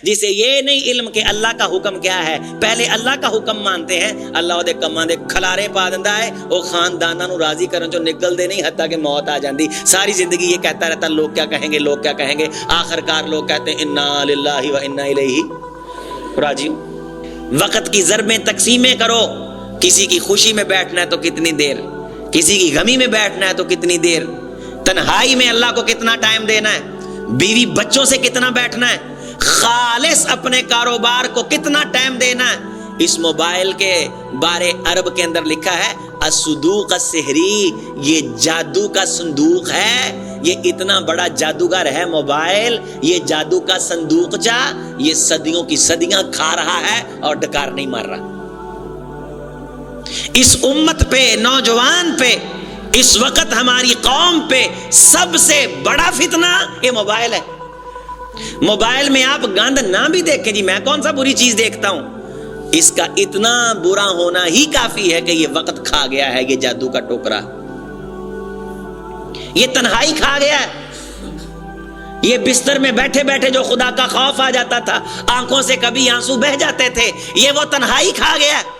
جسے یہ نہیں علم کہ اللہ کا حکم کیا ہے، پہلے اللہ کا حکم مانتے ہیں، اللہ دے کماں دے کھلارے پا دیندا ہے، او خانداناں نو راضی کرن چوں نکل دے نہیں، حتیٰ کہ موت آ جاندی، ساری زندگی یہ کہتا رہتا لوگ کیا کہیں گے، لوگ کیا کہیں گے، آخرکار لوگ کہتے ہیں انا للہ و انا الیہ راجعون۔ وقت کی ضربیں تقسیمیں کرو، کسی کی خوشی میں بیٹھنا ہے تو کتنی دیر، کسی کی غمی میں بیٹھنا ہے تو کتنی دیر، تنہائی میں اللہ کو کتنا ٹائم دینا ہے، بیوی بچوں سے کتنا بیٹھنا ہے، خالص اپنے کاروبار کو کتنا ٹائم دینا ہے۔ اس موبائل کے بارے عرب کے اندر لکھا ہے الصدوق السحری، یہ جادو کا صندوق ہے، یہ اتنا بڑا جادوگر ہے موبائل، یہ جادو کا صندوق جا، یہ صدیوں کی صدیاں کھا رہا ہے اور ڈکار نہیں مار رہا۔ اس امت پہ، نوجوان پہ، اس وقت ہماری قوم پہ سب سے بڑا فتنہ یہ موبائل ہے۔ موبائل میں آپ گند نہ بھی دیکھیں جی، میں کون سا بری چیز دیکھتا ہوں، اس کا اتنا برا ہونا ہی کافی ہے کہ یہ وقت کھا گیا ہے، یہ جادو کا ٹوکرا، یہ تنہائی کھا گیا ہے، یہ بستر میں بیٹھے بیٹھے جو خدا کا خوف آ جاتا تھا، آنکھوں سے کبھی آنسو بہہ جاتے تھے، یہ وہ تنہائی کھا گیا ہے۔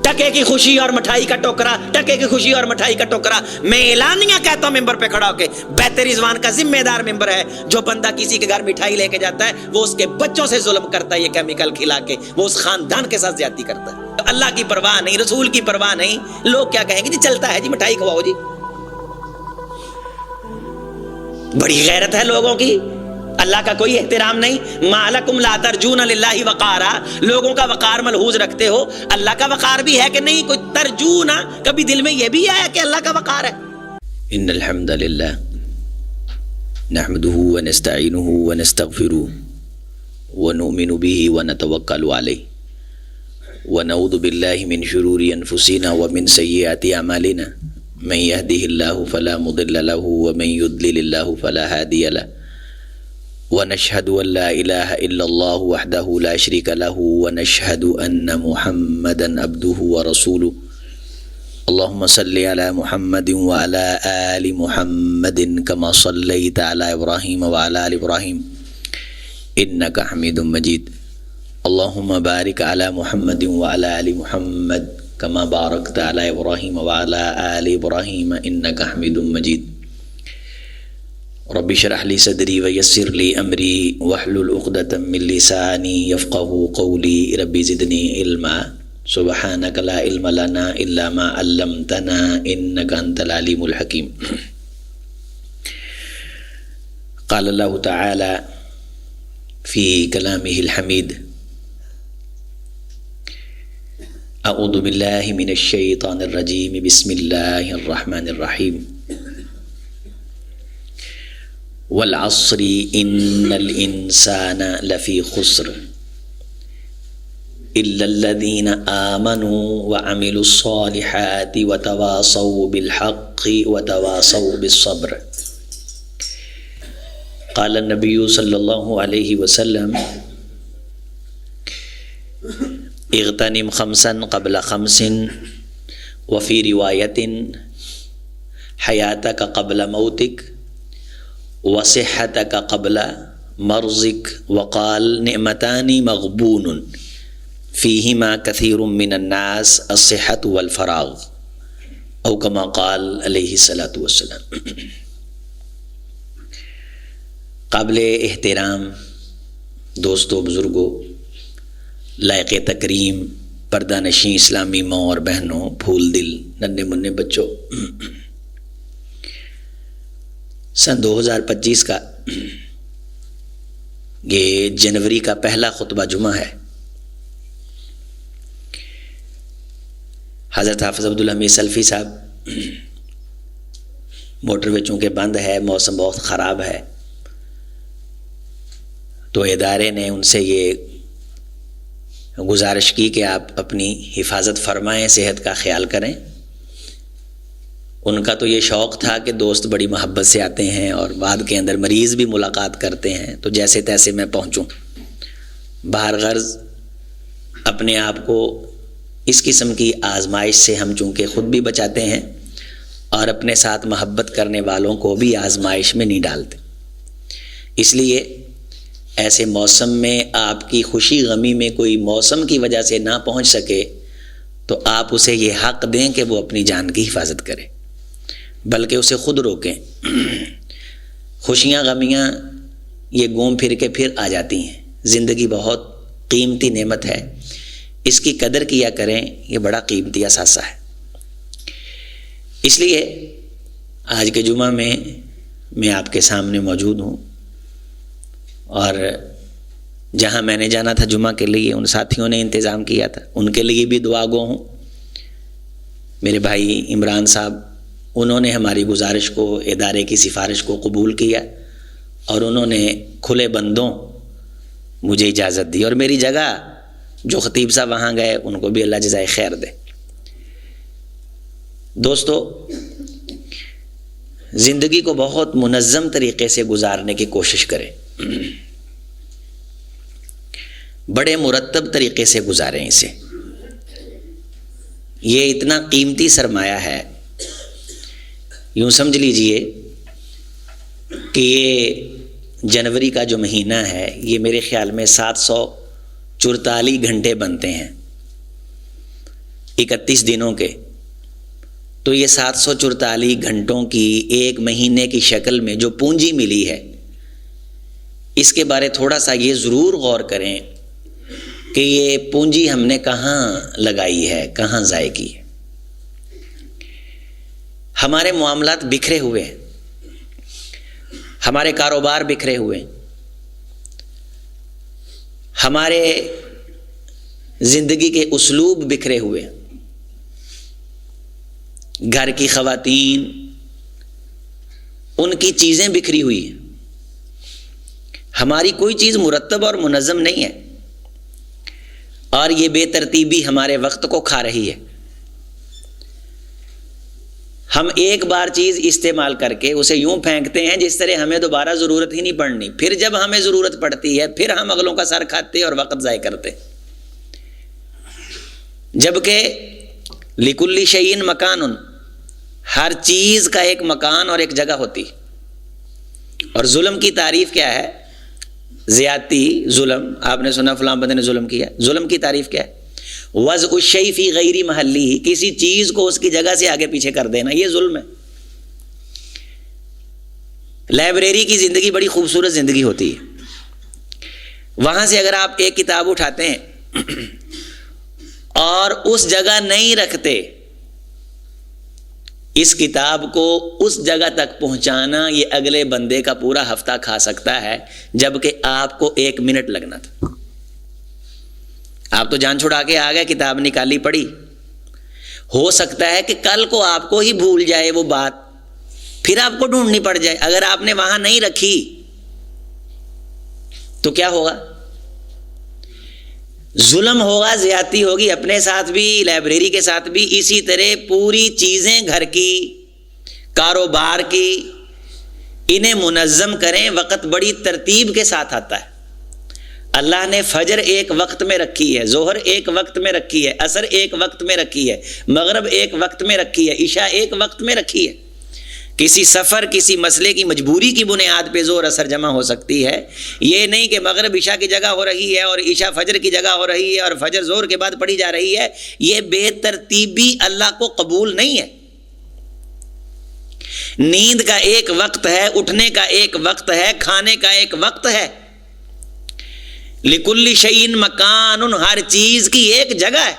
ٹکے کی خوشی اور مٹھائی کا ٹوکرا، ٹکے کی خوشی اور مٹھائی کا ٹوکرا۔ میں اعلانیہ کہتا ہوں ممبر پہ کھڑا ہو کے، بیت رضوان کا ذمہ دار ممبر ہے، جو بندہ کسی کے گھر مٹھائی لے کے جاتا ہے وہ اس کے بچوں سے ظلم کرتا ہے، یہ کیمیکل کھلا کے وہ اس خاندان کے ساتھ زیادتی کرتا ہے۔ اللہ کی پرواہ نہیں، رسول کی پرواہ نہیں، لوگ کیا کہیں گے جی چلتا ہے جی مٹھائی کھواؤ جی۔ بڑی غیرت ہے لوگوں کی، اللہ کا کوئی احترام نہیں۔ ما لکم لا ترجون للہ وقارا، لوگوں کا وقار ملحوظ رکھتے ہو، اللہ کا وقار بھی ہے کہ نہیں؟ کوئی ترجون، کبھی دل میں یہ بھی آیا کہ اللہ کا وقار ہے؟ ان الحمد للہ نحمده ونستعینه ونستغفره ونؤمن به ونتوکل علیہ ونعوذ باللہ من شرور انفسنا ومن سیئات اعمالنا من يهده الله فلا مضل له ومن يضلل الله فلا هادي له ونشهد أن لا إله إلا الله وحده لا شريك له ونشهد أن محمدا عبده ورسوله اللهم صل على محمد وعلى آل محمد كما صليت على إبراهيم وعلى آل إبراهيم إنك حميد مجيد اللهم بارك على محمد وعلى آل محمد كما باركت على إبراهيم وعلى آل إبراهيم إنك حميد مجيد رب اشرح لي صدري ويسر لي امري واحلل عقدة من لساني يفقهوا قولي رب زدني علما سبحانك لا علم لنا الا ما علمتنا انك انت العليم الحكيم قال الله تعالى في كلامه الحميد اعوذ بالله من الشيطان الرجيم بسم الله الرحمن الرحيم والعصر ان الانسان لفی خسر الا الذین آمنوا وعملوا الصالحات وتواصوا بالحق وتواصوا بالصبر۔ قال النبی صلی اللہ علیہ وسلم اغتنم خمسا قبل خمس وفی روایت حیاتک قبل موتک وصحتک قبل مرضک وقال نعمتان مغبون فیہما کثیر من الناس الصحت والفراغ او کما قال علیہ الصلاۃ والسلام۔ قابل احترام دوستو، بزرگوں، لائق تکریم پردہ نشین اسلامی ماں اور بہنوں، پھول دل ننھے منھے بچوں، سن 2025 کا یہ جنوری کا پہلا خطبہ جمعہ ہے۔ حضرت حافظ عبدالحمید سلفی صاحب موٹر وے چونکہ بند ہے، موسم بہت خراب ہے، تو ادارے نے ان سے یہ گزارش کی کہ آپ اپنی حفاظت فرمائیں، صحت کا خیال کریں۔ ان کا تو یہ شوق تھا کہ دوست بڑی محبت سے آتے ہیں اور بعد کے اندر مریض بھی ملاقات کرتے ہیں، تو جیسے تیسے میں پہنچوں۔ بہر غرض اپنے آپ کو اس قسم کی آزمائش سے ہم چونکہ خود بھی بچاتے ہیں اور اپنے ساتھ محبت کرنے والوں کو بھی آزمائش میں نہیں ڈالتے، اس لیے ایسے موسم میں آپ کی خوشی غمی میں کوئی موسم کی وجہ سے نہ پہنچ سکے تو آپ اسے یہ حق دیں کہ وہ اپنی جان کی حفاظت کرے، بلکہ اسے خود روکیں۔ خوشیاں غمیاں یہ گھوم پھر کے پھر آ جاتی ہیں، زندگی بہت قیمتی نعمت ہے، اس کی قدر کیا کریں، یہ بڑا قیمتی اثاثہ ہے۔ اس لیے آج کے جمعہ میں آپ کے سامنے موجود ہوں، اور جہاں میں نے جانا تھا جمعہ کے لیے ان ساتھیوں نے انتظام کیا تھا، ان کے لیے بھی دعا گو ہوں۔ میرے بھائی عمران صاحب، انہوں نے ہماری گزارش کو، ادارے کی سفارش کو قبول کیا، اور انہوں نے کھلے بندوں مجھے اجازت دی، اور میری جگہ جو خطیب صاحب وہاں گئے ان کو بھی اللہ جزائے خیر دے۔ دوستو، زندگی کو بہت منظم طریقے سے گزارنے کی کوشش کریں، بڑے مرتب طریقے سے گزاریں اسے۔ یہ اتنا قیمتی سرمایہ ہے، یوں سمجھ لیجئے کہ یہ جنوری کا جو مہینہ ہے یہ میرے خیال میں 744 گھنٹے بنتے ہیں 31 دنوں کے، تو یہ 744 گھنٹوں کی ایک مہینے کی شکل میں جو پونجی ملی ہے، اس کے بارے تھوڑا سا یہ ضرور غور کریں کہ یہ پونجی ہم نے کہاں لگائی ہے، کہاں ضائع کی ہے۔ ہمارے معاملات بکھرے ہوئے ہیں، ہمارے کاروبار بکھرے ہوئے ہیں، ہمارے زندگی کے اسلوب بکھرے ہوئے ہیں، گھر کی خواتین، ان کی چیزیں بکھری ہوئی ہیں، ہماری کوئی چیز مرتب اور منظم نہیں ہے، اور یہ بے ترتیبی ہمارے وقت کو کھا رہی ہے۔ ہم ایک بار چیز استعمال کر کے اسے یوں پھینکتے ہیں جس طرح ہمیں دوبارہ ضرورت ہی نہیں پڑنی، پھر جب ہمیں ضرورت پڑتی ہے پھر ہم اگلوں کا سر کھاتے اور وقت ضائع کرتے، جبکہ لکل شیء مکان، ہر چیز کا ایک مکان اور ایک جگہ ہوتی۔ اور ظلم کی تعریف کیا ہے؟ زیادتی، ظلم، آپ نے سنا فلاں بندے نے ظلم کیا، ظلم کی تعریف کیا ہے؟ وضع الشیء فی غیر محلہ، کسی چیز کو اس کی جگہ سے آگے پیچھے کر دینا، یہ ظلم ہے۔ لائبریری کی زندگی بڑی خوبصورت زندگی ہوتی ہے، وہاں سے اگر آپ ایک کتاب اٹھاتے ہیں اور اس جگہ نہیں رکھتے، اس کتاب کو اس جگہ تک پہنچانا یہ اگلے بندے کا پورا ہفتہ کھا سکتا ہے، جبکہ آپ کو 1 منٹ لگنا تھا۔ آپ تو جان چھڑا کے آ گئے، کتاب نکالی پڑھی، ہو سکتا ہے کہ کل کو آپ کو ہی بھول جائے وہ بات، پھر آپ کو ڈھونڈنی پڑ جائے۔ اگر آپ نے وہاں نہیں رکھی تو کیا ہوگا؟ ظلم ہوگا، زیادتی ہوگی، اپنے ساتھ بھی، لائبریری کے ساتھ بھی۔ اسی طرح پوری چیزیں گھر کی، کاروبار کی، انہیں منظم کریں، وقت بڑی ترتیب کے ساتھ آتا ہے۔ اللہ نے فجر ایک وقت میں رکھی ہے، ظہر ایک وقت میں رکھی ہے، عصر ایک وقت میں رکھی ہے، مغرب ایک وقت میں رکھی ہے، عشاء ایک وقت میں رکھی ہے۔ کسی سفر، کسی مسئلے کی مجبوری کی بنیاد پہ ظہر عصر جمع ہو سکتی ہے، یہ نہیں کہ مغرب عشاء کی جگہ ہو رہی ہے اور عشاء فجر کی جگہ ہو رہی ہے اور فجر ظہر کے بعد پڑھی جا رہی ہے۔ یہ بے ترتیبی اللہ کو قبول نہیں ہے۔ نیند کا ایک وقت ہے، اٹھنے کا ایک وقت ہے، کھانے کا ایک وقت ہے۔ لکل شیء مکان، ہر چیز کی ایک جگہ ہے۔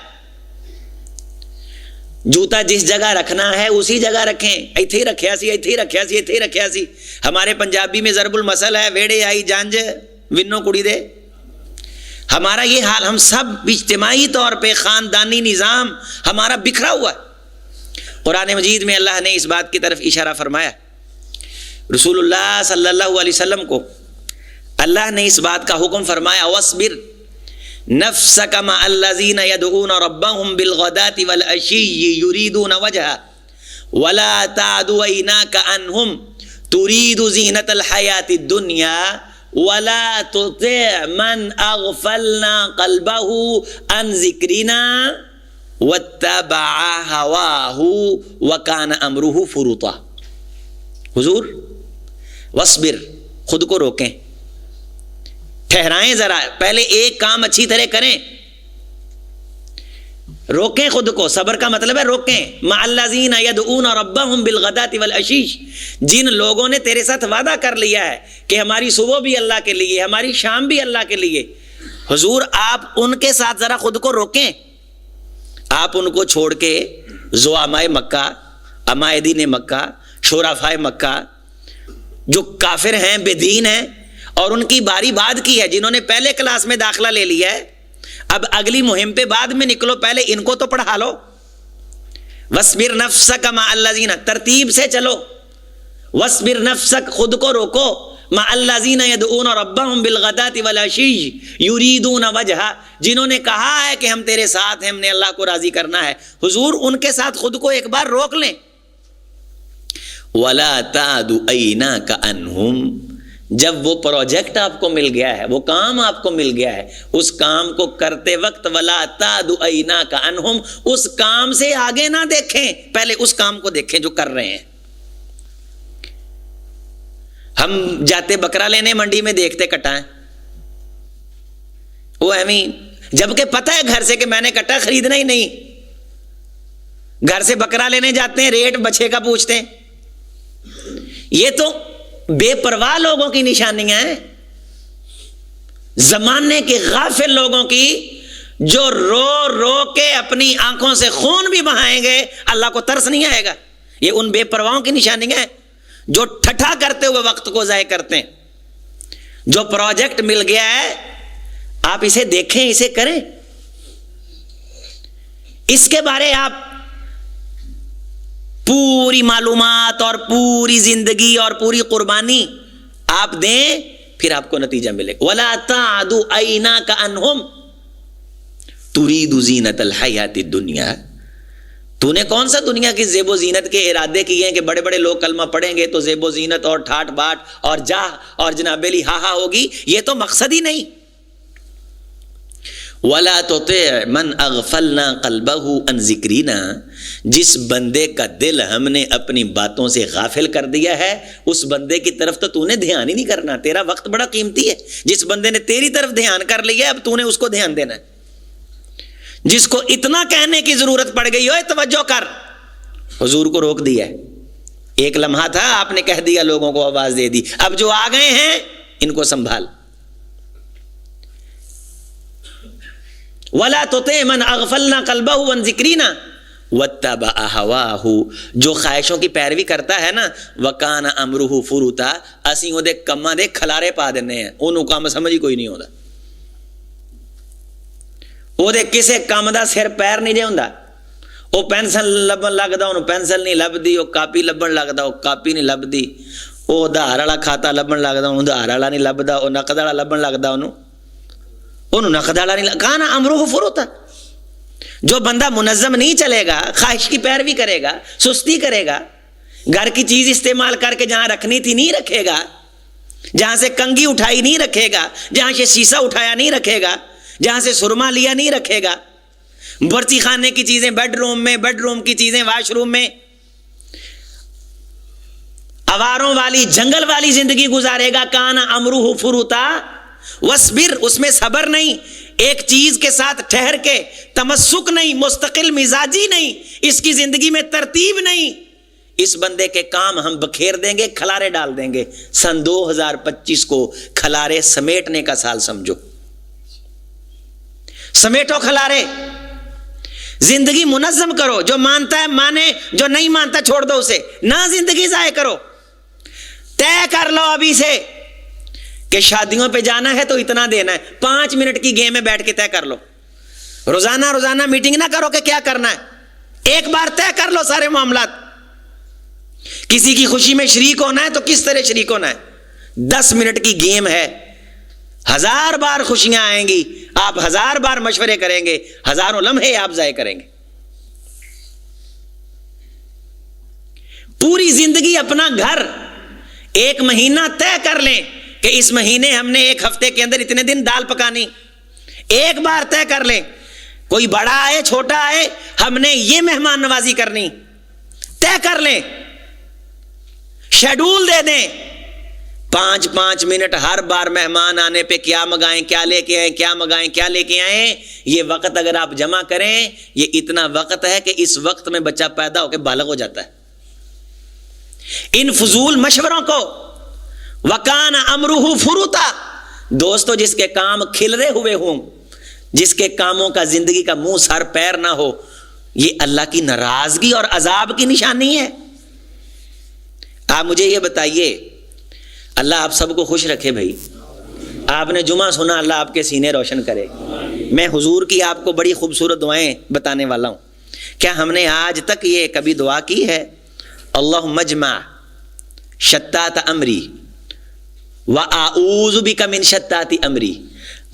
جوتا جس جگہ رکھنا ہے اسی جگہ رکھیں، ایتھے رکھیا سی، ایتھے رکھیا سی، ایتھے رکھیا سی۔ ہمارے پنجابی میں ضرب المثل ہے، ویڑے آئی جانج ونو کڑی دے۔ ہمارا یہ حال، ہم سب اجتماعی طور پہ خاندانی نظام ہمارا بکھرا ہوا ہے۔ قرآن مجید میں اللہ نے اس بات کی طرف اشارہ فرمایا، رسول اللہ صلی اللہ علیہ وسلم کو اللہ نے اس بات کا حکم فرمایا، وَاصْبِرْ نَفْسَكَ مَعَ الَّذِينَ يَدْعُونَ رَبَّهُمْ بِالْغَدَاةِ وَالْعَشِيِّ يُرِيدُونَ وَجْهَهُ وَلَا تَعْدُ عَيْنَاكَ عَنْهُمْ تُرِيدُ زِينَةَ الْحَيَاةِ الدُّنْيَا وَلَا تُطِعْ مَنْ أَغْفَلْنَا قَلْبَهُ عَنْ ذِكْرِنَا وَاتَّبَعَ هَوَاهُ وَكَانَ أَمْرُهُ فُرُطًا۔ حضور وَاصْبِرْ، خود کو روکیں، ٹھہرائیں ذرا، پہلے ایک کام اچھی طرح کریں، روکیں خود کو. صبر کا مطلب ہے روکیں. مع الذین یدعون ربہم بالغداۃ والعشی، جن لوگوں نے تیرے ساتھ وعدہ کر لیا ہے کہ ہماری صبح بھی اللہ کے لیے، ہماری شام بھی اللہ کے لیے. حضور آپ ان کے ساتھ ذرا خود کو روکیں. آپ ان کو چھوڑ کے زعمائے مکہ، عمائدین مکہ، شرفائے مکہ جو کافر ہیں، بے دین ہیں، اور ان کی باری بعد کی ہے جنہوں نے پہلے کلاس میں داخلہ لے لیا ہے، اب اگلی مہم پہ بعد میں نکلو، پہلے ان کو تو پڑھا لو. وَاصْبِرْ نَفْسَكَ مَعَ الَّذِينَ، ترتیب سے چلو. وَاصْبِرْ نَفْسَكَ، خود کو روکو. مَعَ الَّذِينَ يَدْعُونَ رَبَّهُمْ بِالْغَدَاةِ وَالْعَشِيِّ يُرِيدُونَ وَجْهَهُ، جنہوں نے کہا ہے کہ ہم تیرے ساتھ ہیں، ہم نے اللہ کو راضی کرنا ہے. حضور ان کے ساتھ خود کو ایک بار روک لیں. وَلَا تَعْدُ عَيْنَاكَ عَنْهُمْ، جب وہ پروجیکٹ آپ کو مل گیا ہے، وہ کام آپ کو مل گیا ہے، اس کام کو کرتے وقت وَلَا تَعْدُ عَيْنَاكَ عَنْهُمْ، اس کام سے آگے نہ دیکھیں، پہلے اس کام کو دیکھیں جو کر رہے ہیں. ہم جاتے بکرا لینے منڈی میں دیکھتے کٹائیں، وہ ایویں، جبکہ پتہ ہے گھر سے کہ میں نے کٹا خریدنا ہی نہیں. گھر سے بکرا لینے جاتے ہیں، ریٹ بچے کا پوچھتے ہیں. یہ تو بے پرواہ لوگوں کی نشانیاں ہیں، زمانے کے غافل لوگوں کی، جو رو رو کے اپنی آنکھوں سے خون بھی بہائیں گے، اللہ کو ترس نہیں آئے گا. یہ ان بے پرواہوں کی نشانیاں ہیں جو ٹھٹھا کرتے ہوئے وقت کو ضائع کرتے ہیں. جو پروجیکٹ مل گیا ہے آپ اسے دیکھیں، اسے کریں، اس کے بارے آپ پوری معلومات اور پوری زندگی اور پوری قربانی آپ دیں، پھر آپ کو نتیجہ ملے گا. وَلَا تَعْدُ عَيْنَاكَ عَنْهُمْ تُرِيدُ زِينَةَ الْحَيَاةِ الدُّنْيَا، تو نے کون سا دنیا کی زیب و زینت کے ارادے کیے ہیں کہ بڑے بڑے لوگ کلمہ پڑھیں گے تو زیب و زینت اور ٹھاٹ باٹ اور جاہ اور جناب علی ہاہا ہوگی؟ یہ تو مقصد ہی نہیں. وَلَا تُطِعْ مَنْ أَغْفَلْنَا قَلْبَهُ عَنْ ذِكْرِنَا، جس بندے کا دل ہم نے اپنی باتوں سے غافل کر دیا ہے، اس بندے کی طرف تو نے دھیان ہی نہیں کرنا. تیرا وقت بڑا قیمتی ہے. جس بندے نے تیری طرف دھیان کر لیا، اب تو نے اس کو دھیان دینا ہے. جس کو اتنا کہنے کی ضرورت پڑ گئی ہو توجہ کر، حضور کو روک دیا ہے. ایک لمحہ تھا آپ نے کہہ دیا، لوگوں کو آواز دے دی، اب جو آ گئے ہیں ان کو سنبھال. وَلَا تُطِعْ مَنْ أَغْفَلْنَا قَلْبَهُ عَنْ ذِكْرِنَا وَاتَّبَعَ هَوَاهُ، جو خواہشوں کی پیروی کرتا ہے نا، وَكَانَ أَمْرُهُ فُرُطًا، اسی وہ دے کما دے کھلارے پا دینے ہیں، انہوں کام سمجھ ہی کوئی نہیں ہوتا. وہ دے کسے کام دا سر پیر نہیں جے ہوندا. وہ پینسل لبن لگدا انہوں پینسل نہیں لبدی، وہ کاپی لبن لگدا وہ کاپی نہیں لبدی، وہ ادھار والا کھاتا لبن لگدا انہوں ادھار والا نہیں لبدا، وہ نقد والا لبن لگدا انہوں نقد والا نہیں. کہاں نا امرہ فروتا، جو بندہ منظم نہیں چلے گا، خواہش کی پیروی کرے گا، سستی کرے گا، گھر کی چیز استعمال کر کے جہاں رکھنی تھی نہیں رکھے گا، جہاں سے کنگھی اٹھائی نہیں رکھے گا، جہاں سے شیشہ اٹھایا نہیں رکھے گا، جہاں سے سرما لیا نہیں رکھے گا، برچی خانے کی چیزیں بیڈ روم میں، بیڈ روم کی چیزیں واش روم میں، اواروں والی جنگل والی زندگی گزارے گا. کانا امرہ فروتا وصبر، اس میں صبر نہیں، ایک چیز کے ساتھ ٹھہر کے تمسک نہیں، مستقل مزاجی نہیں، اس کی زندگی میں ترتیب نہیں. اس بندے کے کام ہم بکھیر دیں گے، کھلارے ڈال دیں گے. سن 2025 کو کھلارے سمیٹنے کا سال سمجھو. سمیٹو کھلارے، زندگی منظم کرو. جو مانتا ہے مانے، جو نہیں مانتا چھوڑ دو اسے. نہ زندگی ضائع کرو. طے کر لو ابھی سے کہ شادیوں پہ جانا ہے تو اتنا دینا ہے. 5 منٹ کی گیم میں بیٹھ کے طے کر لو. روزانہ میٹنگ نہ کرو کہ کیا کرنا ہے. ایک بار طے کر لو سارے معاملات. کسی کی خوشی میں شریک ہونا ہے تو کس طرح شریک ہونا ہے. 10 منٹ کی گیم ہے. 1000 بار خوشیاں آئیں گی، آپ 1000 بار مشورے کریں گے، ہزاروں لمحے آپ ضائع کریں گے. پوری زندگی اپنا گھر 1 مہینہ طے کر لیں کہ اس مہینے ہم نے 1 ہفتے کے اندر اتنے دن دال پکانی. ایک بار طے کر لیں، کوئی بڑا آئے چھوٹا آئے ہم نے یہ مہمان نوازی کرنی. طے کر لیں، شیڈول دے دیں. 5 منٹ ہر بار مہمان آنے پہ کیا منگائیں، کیا لے کے آئیں، کیا منگائیں، کیا لے کے آئیں، یہ وقت اگر آپ جمع کریں، یہ اتنا وقت ہے کہ اس وقت میں بچہ پیدا ہو کے بالغ ہو جاتا ہے۔ ان فضول مشوروں کو وکان امرہ فروتا، دوستو جس کے کام کھلرے ہوئے ہوں، جس کے کاموں کا زندگی کا منہ سر پیر نہ ہو، یہ اللہ کی ناراضگی اور عذاب کی نشانی ہے۔ آپ مجھے یہ بتائیے، اللہ آپ سب کو خوش رکھے بھائی، آپ نے جمعہ سنا، اللہ آپ کے سینے روشن کرے۔ میں حضور کی آپ کو بڑی خوبصورت دعائیں بتانے والا ہوں، کیا ہم نے آج تک یہ کبھی دعا کی ہے؟ اللہم اجمع شتات امری واعوذ بک من شتات امری،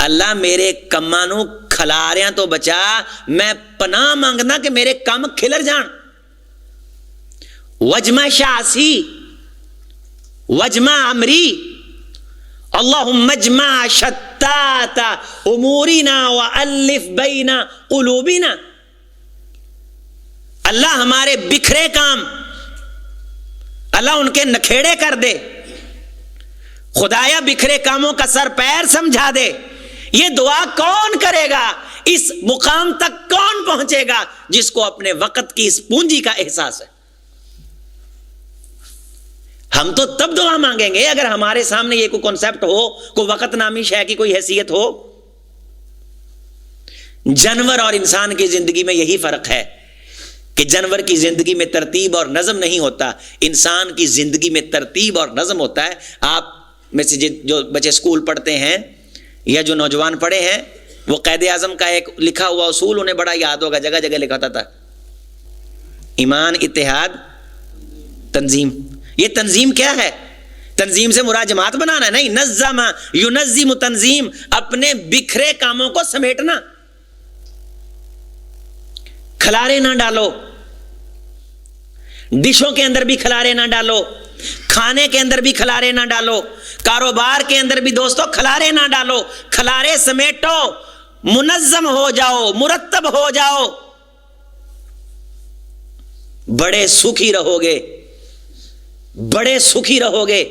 اللہ میرے کمانوں کھلاریاں تو بچا، میں پناہ مانگنا کہ میرے کم کھلر جان۔ وجمع شاسی وجمع امری، اللہم اجمع شتات امورنا والف بین قلوبنا، اللہ ہمارے بکھرے کام اللہ ان کے نکھیڑے کر دے، خدایا بکھرے کاموں کا سر پیر سمجھا دے۔ یہ دعا کون کرے گا؟ اس مقام تک کون پہنچے گا جس کو اپنے وقت کی اس پونجی کا احساس ہے؟ ہم تو تب دعا مانگیں گے اگر ہمارے سامنے یہ کوئی کنسپٹ ہو، کوئی وقت نامی شے کی کوئی حیثیت ہو۔ جانور اور انسان کی زندگی میں یہی فرق ہے کہ جانور کی زندگی میں ترتیب اور نظم نہیں ہوتا، انسان کی زندگی میں ترتیب اور نظم ہوتا ہے۔ آپ میں سے جو بچے اسکول پڑھتے ہیں یا جو نوجوان پڑھے ہیں، وہ قائد اعظم کا ایک لکھا ہوا اصول انہیں بڑا یاد ہوگا، جگہ جگہ لکھا ہوتا تھا، ایمان، اتحاد، تنظیم۔ یہ تنظیم کیا ہے؟ تنظیم سے مراد جماعت بنانا ہے؟ نہیں، نظم ینظم تنظیم، اپنے بکھرے کاموں کو سمیٹنا۔ کھلارے نہ ڈالو، ڈشوں کے اندر بھی کھلارے نہ ڈالو، کھانے کے اندر بھی کھلارے نہ ڈالو، کاروبار کے اندر بھی دوستو کھلارے نہ ڈالو، کھلارے سمیٹو، منظم ہو جاؤ، مرتب ہو جاؤ، بڑے سکھی رہو گے، بڑے سکھی رہو گے،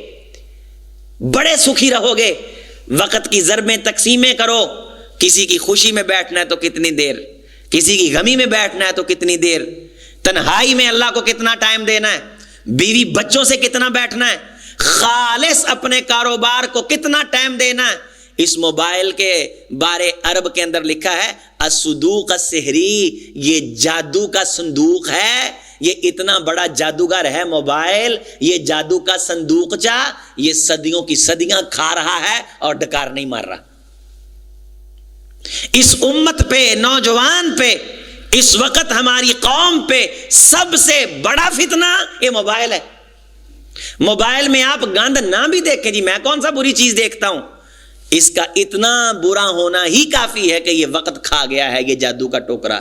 بڑے سکھی رہو گے۔ وقت کی ضربیں تقسیمیں کرو، کسی کی خوشی میں بیٹھنا ہے تو کتنی دیر، کسی کی غمی میں بیٹھنا ہے تو کتنی دیر، تنہائی میں اللہ کو کتنا ٹائم دینا ہے، بیوی بچوں سے کتنا بیٹھنا ہے، خالص اپنے کاروبار کو کتنا ٹائم دینا ہے۔ اس موبائل کے بارے عرب کے اندر لکھا ہے الصدوق السحری، یہ جادو کا صندوق ہے، یہ اتنا بڑا جادوگر ہے موبائل، یہ جادو کا صندوق یہ صدیوں کی صدیاں کھا رہا ہے اور ڈکار نہیں مار رہا۔ اس امت پہ، نوجوان پہ، اس وقت ہماری قوم پہ سب سے بڑا فتنہ یہ موبائل ہے۔ موبائل میں آپ گند نہ بھی دیکھیں، جی میں کون سا بری چیز دیکھتا ہوں، اس کا اتنا برا ہونا ہی کافی ہے کہ یہ وقت کھا گیا ہے، یہ جادو کا ٹوکرا،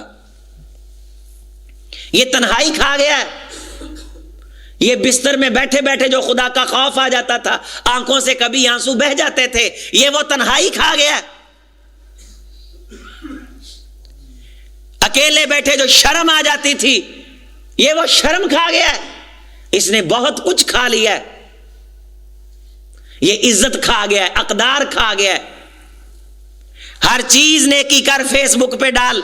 یہ تنہائی کھا گیا ہے۔ یہ بستر میں بیٹھے بیٹھے جو خدا کا خوف آ جاتا تھا، آنکھوں سے کبھی آنسو بہہ جاتے تھے، یہ وہ تنہائی کھا گیا ہے۔ اکیلے بیٹھے جو شرم آ جاتی تھی، یہ وہ شرم کھا گیا ہے۔ اس نے بہت کچھ کھا لیا ہے، یہ عزت کھا گیا ہے، اقدار کھا گیا ہے۔ ہر چیز نیکی کر فیس بک پہ ڈال،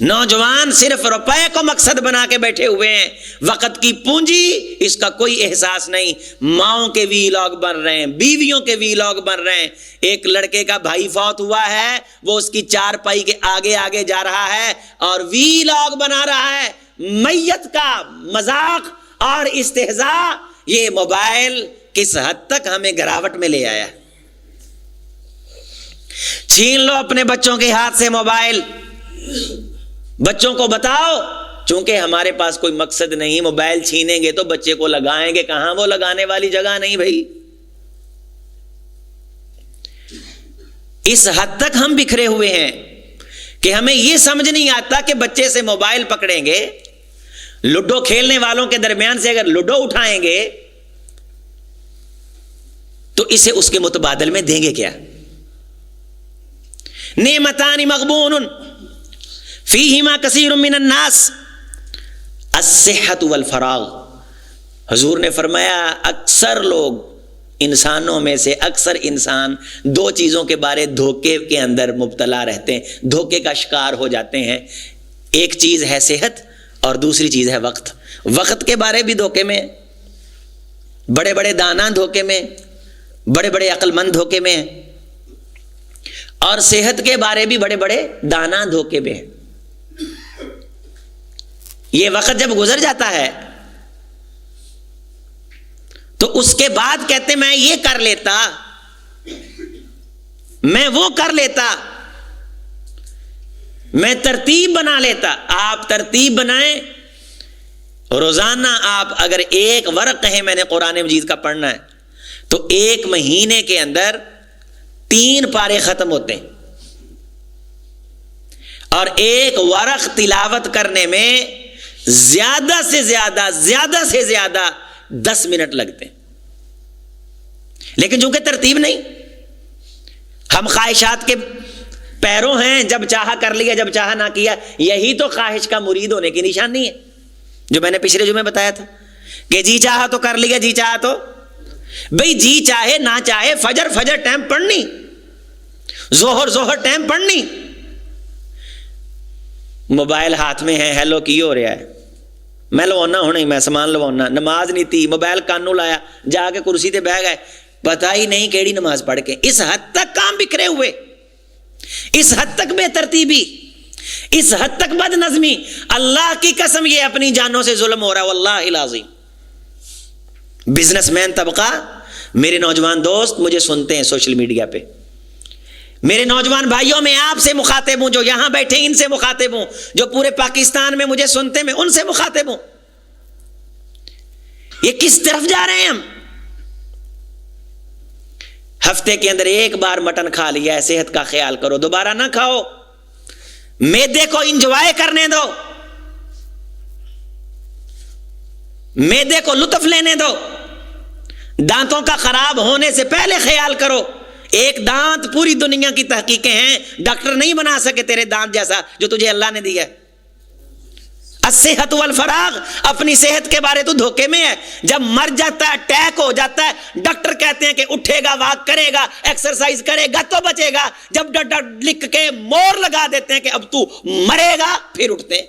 نوجوان صرف روپے کو مقصد بنا کے بیٹھے ہوئے ہیں، وقت کی پونجی اس کا کوئی احساس نہیں۔ ماؤں کے ویلاگ بن رہے ہیں، بیویوں کے ویلاگ بن رہے ہیں۔ ایک لڑکے کا بھائی فوت ہوا ہے، وہ اس کی چارپائی کے آگے آگے جا رہا ہے اور ویلاگ بنا رہا ہے، میت کا مذاق اور استہزاء۔ یہ موبائل کس حد تک ہمیں گراوٹ میں لے آیا۔ چھین لو اپنے بچوں کے ہاتھ سے موبائل، بچوں کو بتاؤ، چونکہ ہمارے پاس کوئی مقصد نہیں، موبائل چھینیں گے تو بچے کو لگائیں گے کہاں، وہ لگانے والی جگہ نہیں بھائی۔ اس حد تک ہم بکھرے ہوئے ہیں کہ ہمیں یہ سمجھ نہیں آتا کہ بچے سے موبائل پکڑیں گے، لوڈو کھیلنے والوں کے درمیان سے اگر لوڈو اٹھائیں گے تو اسے اس کے متبادل میں دیں گے کیا؟ نعمتان مغبون فیہما کثیر من الناس الصحت والفراغ۔ حضور نے فرمایا اکثر لوگ انسانوں میں سے اکثر انسان دو چیزوں کے بارے دھوکے کے اندر مبتلا رہتے ہیں، دھوکے کا شکار ہو جاتے ہیں. ایک چیز ہے صحت اور دوسری چیز ہے وقت. وقت کے بارے بھی دھوکے میں، بڑے بڑے دانا دھوکے میں، بڑے بڑے عقل مند دھوکے میں، اور صحت کے بارے بھی بڑے بڑے دانا دھوکے میں. یہ وقت جب گزر جاتا ہے تو اس کے بعد کہتے میں یہ کر لیتا، میں وہ کر لیتا، میں ترتیب بنا لیتا. آپ ترتیب بنائیں، روزانہ آپ اگر ایک ورق کہیں میں نے قرآن مجید کا پڑھنا ہے تو ایک مہینے کے اندر 3 پارے ختم ہوتے ہیں، اور ایک ورق تلاوت کرنے میں زیادہ سے زیادہ 10 منٹ لگتے ہیں. لیکن چونکہ ترتیب نہیں، ہم خواہشات کے پیروں ہیں، جب چاہا کر لیا، جب چاہا نہ کیا. یہی تو خواہش کا مرید ہونے کی نشانی ہے، جو میں نے پچھلے جمعے بتایا تھا کہ جی چاہا تو کر لیا، جی چاہا تو بھئی جی چاہے نہ چاہے فجر ٹائم پڑھنی، ظہر ٹائم پڑھنی. موبائل ہاتھ میں ہے، ہیلو کی ہو رہا ہے، میں لوانا ہونا ہی، میں سامان لوانا، نماز نہیں تھی، موبائل کانوں لایا، جا کے کرسی تے بہ گئے، پتہ ہی نہیں کیڑی نماز پڑھ کے. اس حد تک کام بکھرے ہوئے، اس حد تک بے ترتیبی، اس حد تک بد نظمی. اللہ کی قسم یہ اپنی جانوں سے ظلم ہو رہا ہے واللہ العظیم. بزنس مین طبقہ، میرے نوجوان دوست مجھے سنتے ہیں سوشل میڈیا پہ، میرے نوجوان بھائیوں میں آپ سے مخاطب ہوں، جو یہاں بیٹھے ان سے مخاطب ہوں، جو پورے پاکستان میں مجھے سنتے ہیں میں ان سے مخاطب ہوں. یہ کس طرف جا رہے ہیں ہم؟ ہفتے کے اندر ایک بار مٹن کھا لیا ہے، صحت کا خیال کرو، دوبارہ نہ کھاؤ. معدے کو انجوائے کرنے دو، معدے کو لطف لینے دو. دانتوں کا خراب ہونے سے پہلے خیال کرو. ایک دانت پوری دنیا کی تحقیقیں ہیں، ڈاکٹر نہیں بنا سکے تیرے دانت جیسا جو تجھے اللہ نے دیا ہے. الصحت والفراغ، اپنی صحت کے بارے تو دھوکے میں ہے. جب مر جاتا ہے، اٹیک ہو جاتا ہے، ڈاکٹر کہتے ہیں کہ اٹھے گا، واک کرے گا، ایکسرسائز کرے گا تو بچے گا. جب ڈاکٹر لکھ کے مور لگا دیتے ہیں کہ اب تو مرے گا، پھر اٹھتے ہیں.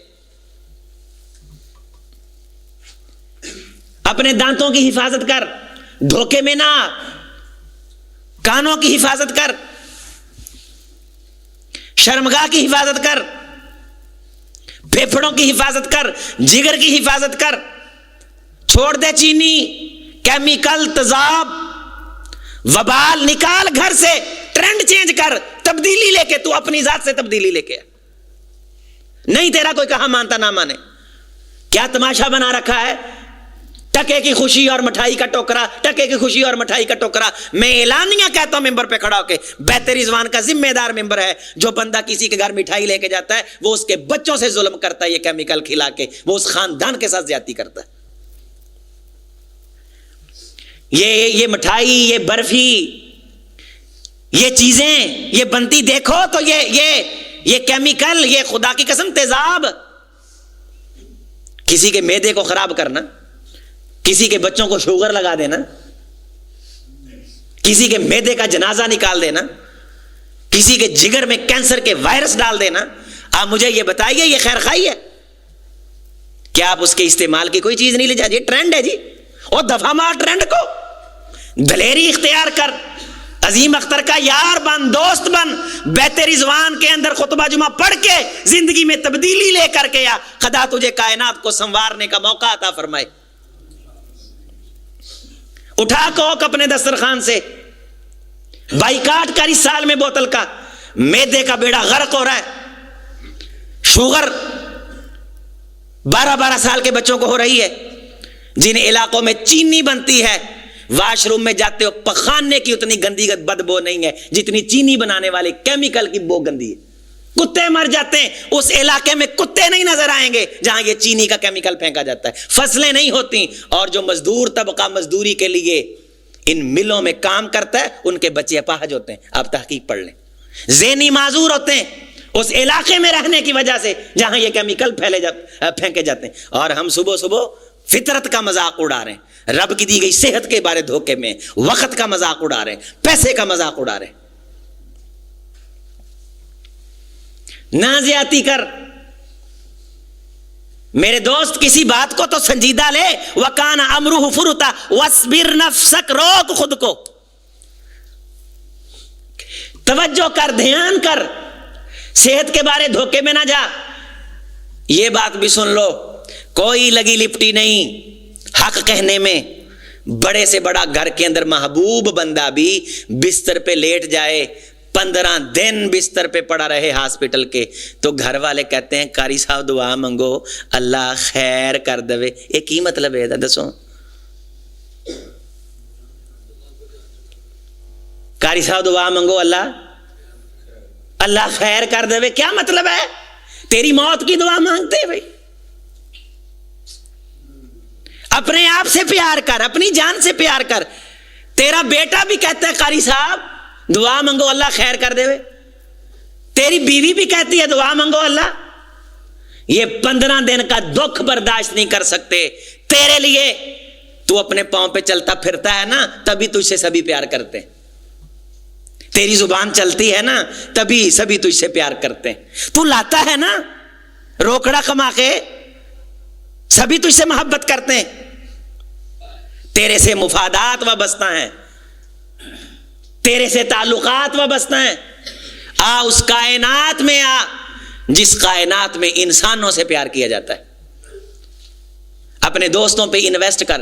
اپنے دانتوں کی حفاظت کر، دھوکے میں نہ. کانوں کی حفاظت کر، شرمگاہ کی حفاظت کر، پھیپھڑوں کی حفاظت کر، جگر کی حفاظت کر. چھوڑ دے چینی، کیمیکل، تیزاب، وبال، نکال گھر سے. ٹرینڈ چینج کر، تبدیلی لے کے، تو اپنی ذات سے تبدیلی لے کے. نہیں تیرا کوئی کہا مانتا نہ مانے. کیا تماشا بنا رکھا ہے؟ ٹکے کی خوشی اور مٹھائی کا ٹوکرا، ٹکے کی خوشی اور مٹھائی کا ٹوکرا. میں اعلانیہ کہتا ہوں ممبر پہ کھڑا ہو کے، بہتر رضوان کا ذمہ دار ممبر ہے. جو بندہ کسی کے گھر مٹھائی لے کے جاتا ہے وہ اس کے بچوں سے ظلم کرتا ہے، یہ کیمیکل کھلا کے، وہ اس خاندان کے ساتھ زیادتی کرتا ہے. یہ مٹھائی، یہ برفی، یہ چیزیں یہ بنتی دیکھو تو یہ کیمیکل، یہ خدا کی قسم تیزاب. کسی کے معدے کو خراب کرنا، کسی کے بچوں کو شوگر لگا دینا، کسی کے معدے کا جنازہ نکال دینا، کسی کے جگر میں کینسر کے وائرس ڈال دینا. آپ مجھے یہ بتائیے یہ خیر خواہی ہے؟ کیا آپ اس کے استعمال کی کوئی چیز نہیں لے جائیے؟ ٹرینڈ ہے جی، اور دفعہ مار ٹرینڈ کو. دلیری اختیار کر، عظیم اختر کا یار بن، دوست بن. بیت رضوان کے اندر خطبہ جمعہ پڑھ کے زندگی میں تبدیلی لے کر کے آ. خدا تجھے کائنات کو سنوارنے کا موقع عطا فرمائے. اٹھا کوک اپنے دسترخوان سے، بائیکاٹ کر اس سال میں بوتل کا. معدے کا بیڑا غرق ہو رہا ہے. شوگر 12 سال کے بچوں کو ہو رہی ہے. جن علاقوں میں چینی بنتی ہے، واش روم میں جاتے ہو، پخانے کی اتنی گندی بدبو نہیں ہے جتنی چینی بنانے والے کیمیکل کی بو گندی ہے. کتے مر جاتے ہیں، اس علاقے میں کتے نہیں نظر آئیں گے جہاں یہ چینی کا کیمیکل پھینکا جاتا ہے. فصلیں نہیں ہوتی، اور جو مزدور طبقہ مزدوری کے لیے ان ملوں میں کام کرتا ہے ان کے بچے اپاہج ہوتے ہیں. آپ تحقیق پڑھ لیں، ذہنی معذور ہوتے ہیں اس علاقے میں رہنے کی وجہ سے جہاں یہ کیمیکل پھینکے جاتے ہیں. اور ہم صبح صبح فطرت کا مذاق اڑا رہے ہیں، رب کی دی گئی صحت کے بارے دھوکے میں، وقت کا مذاق اڑا رہے ہیں، پیسے کا مذاق اڑا رہے ہیں۔ نہ زیادتی کر میرے دوست، کسی بات کو تو سنجیدہ لے۔ وَكَانَ أَمْرُهُ فُرُطًا وَاصْبِرْ نَفْسَكَ، روک خود کو، توجہ کر، دھیان کر، صحت کے بارے دھوکے میں نہ جا۔ یہ بات بھی سن لو، کوئی لگی لپٹی نہیں حق کہنے میں۔ بڑے سے بڑا گھر کے اندر محبوب بندہ بھی بستر پہ لیٹ جائے، 15 دن بستر پہ پڑا رہے ہاسپٹل کے، تو گھر والے کہتے ہیں قاری صاحب دعا منگو اللہ خیر کر دے۔ یہ کی مطلب ہے دسو؟ قاری صاحب دعا منگو اللہ خیر کر دے، کیا مطلب ہے؟ تیری موت کی دعا مانگتے بھائی؟ اپنے آپ سے پیار کر، اپنی جان سے پیار کر۔ تیرا بیٹا بھی کہتا ہے قاری صاحب دعا منگو اللہ خیر کر دے، تیری بیوی بھی کہتی ہے دعا منگو اللہ۔ یہ 15 دن کا دکھ برداشت نہیں کر سکتے تیرے لیے۔ تو اپنے پاؤں پہ چلتا پھرتا ہے نا، تبھی تجھ سے سبھی پیار کرتے ہیں۔ تیری زبان چلتی ہے نا، تبھی سبھی تجھ سے پیار کرتے ہیں۔ تو لاتا ہے نا روکڑا کما کے، سبھی تجھ سے محبت کرتے ہیں۔ تیرے سے مفادات وابستہ ہیں، تیرے سے تعلقات وابستہ ہیں۔ آ اس کائنات میں آ جس کائنات میں انسانوں سے پیار کیا جاتا ہے۔ اپنے دوستوں پہ انویسٹ کر،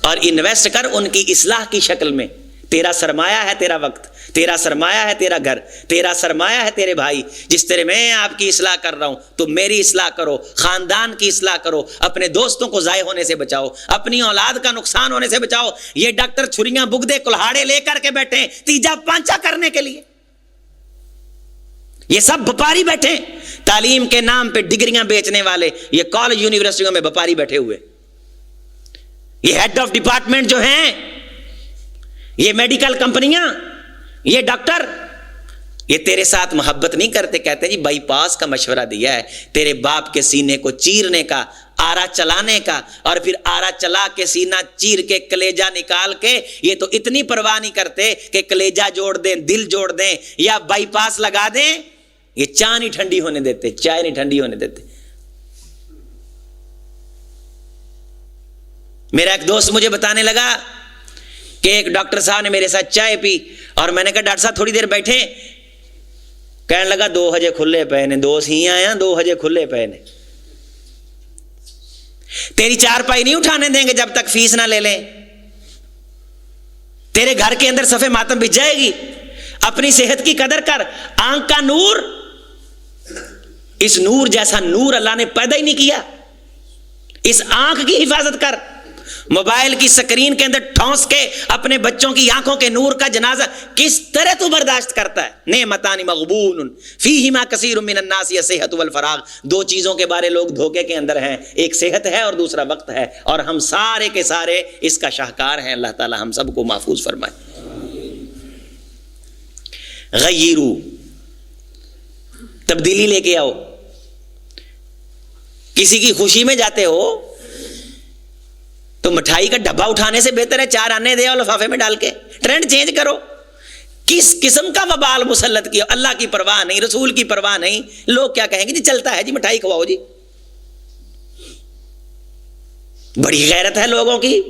اور انویسٹ کر ان کی اصلاح کی شکل میں۔ تیرا سرمایہ ہے تیرا وقت، تیرا سرمایہ ہے تیرا گھر، تیرا سرمایہ ہے تیرے بھائی۔ جس طرح میں آپ کی اصلاح کر رہا ہوں تو میری اصلاح کرو، خاندان کی اصلاح کرو، اپنے دوستوں کو ضائع ہونے سے بچاؤ، اپنی اولاد کا نقصان ہونے سے بچاؤ۔ یہ ڈاکٹر چھریاں بگدے کلہاڑے لے کر کے بیٹھے ہیں تیجا پانچا کرنے کے لیے۔ یہ سب بپاری بیٹھے، تعلیم کے نام پہ ڈگریاں بیچنے والے، یہ کالج یونیورسٹیوں میں بپاری بیٹھے ہوئے۔ یہ ہیڈ آف ڈپارٹمنٹ جو ہیں، یہ میڈیکل کمپنیاں، یہ ڈاکٹر، یہ تیرے ساتھ محبت نہیں کرتے۔ کہتے ہیں جی بائی پاس کا مشورہ دیا ہے، تیرے باپ کے سینے کو چیرنے کا، آرا چلانے کا، اور پھر آرا چلا کے سینہ چیر کے کلیجہ نکال کے۔ یہ تو اتنی پرواہ نہیں کرتے کہ کلیجہ جوڑ دیں، دل جوڑ دیں، یا بائی پاس لگا دیں، یہ چائے نہیں ٹھنڈی ہونے دیتے، چائے نہیں ٹھنڈی ہونے دیتے۔ میرا ایک دوست مجھے بتانے لگا کہ ایک ڈاکٹر صاحب نے میرے ساتھ چائے پی، اور میں نے کہا ڈاکٹر صاحب تھوڑی دیر بیٹھے؟ کہنے لگا 2 ہجے کھلے پے نے، 2 ہی آیا 2 ہجے کھلے پے نے۔ تیری 4 پائی نہیں اٹھانے دیں گے جب تک فیس نہ لے لیں۔ تیرے گھر کے اندر صفے ماتم بچ جائے گی۔ اپنی صحت کی قدر کر۔ آنکھ کا نور، اس نور جیسا نور اللہ نے پیدا ہی نہیں کیا۔ اس آنکھ کی حفاظت کر۔ موبائل کی سکرین کے اندر ٹھونس کے اپنے بچوں کی آنکھوں کے نور کا جنازہ کس طرح تو برداشت کرتا ہے؟ نعمتان مغبون فیہما کثیر من الناس الصحۃ والفراغ۔ 2 چیزوں کے بارے لوگ دھوکے کے اندر ہیں، ایک صحت ہے اور دوسرا وقت ہے، اور ہم سارے کے سارے اس کا شاہکار ہیں۔ اللہ تعالی ہم سب کو محفوظ فرمائے۔ غیرو، تبدیلی لے کے آؤ۔ کسی کی خوشی میں جاتے ہو تو مٹھائی کا ڈبہ اٹھانے سے بہتر ہے 4 آنے دے اور لفافے میں ڈال کے۔ ٹرینڈ چینج کرو۔ کس قسم کا وبال مسلط کیا؟ اللہ کی پرواہ نہیں، رسول کی پرواہ نہیں، لوگ کیا کہیں گے؟ جی چلتا ہے جی، مٹھائی کھواؤ جی۔ بڑی غیرت ہے لوگوں کی،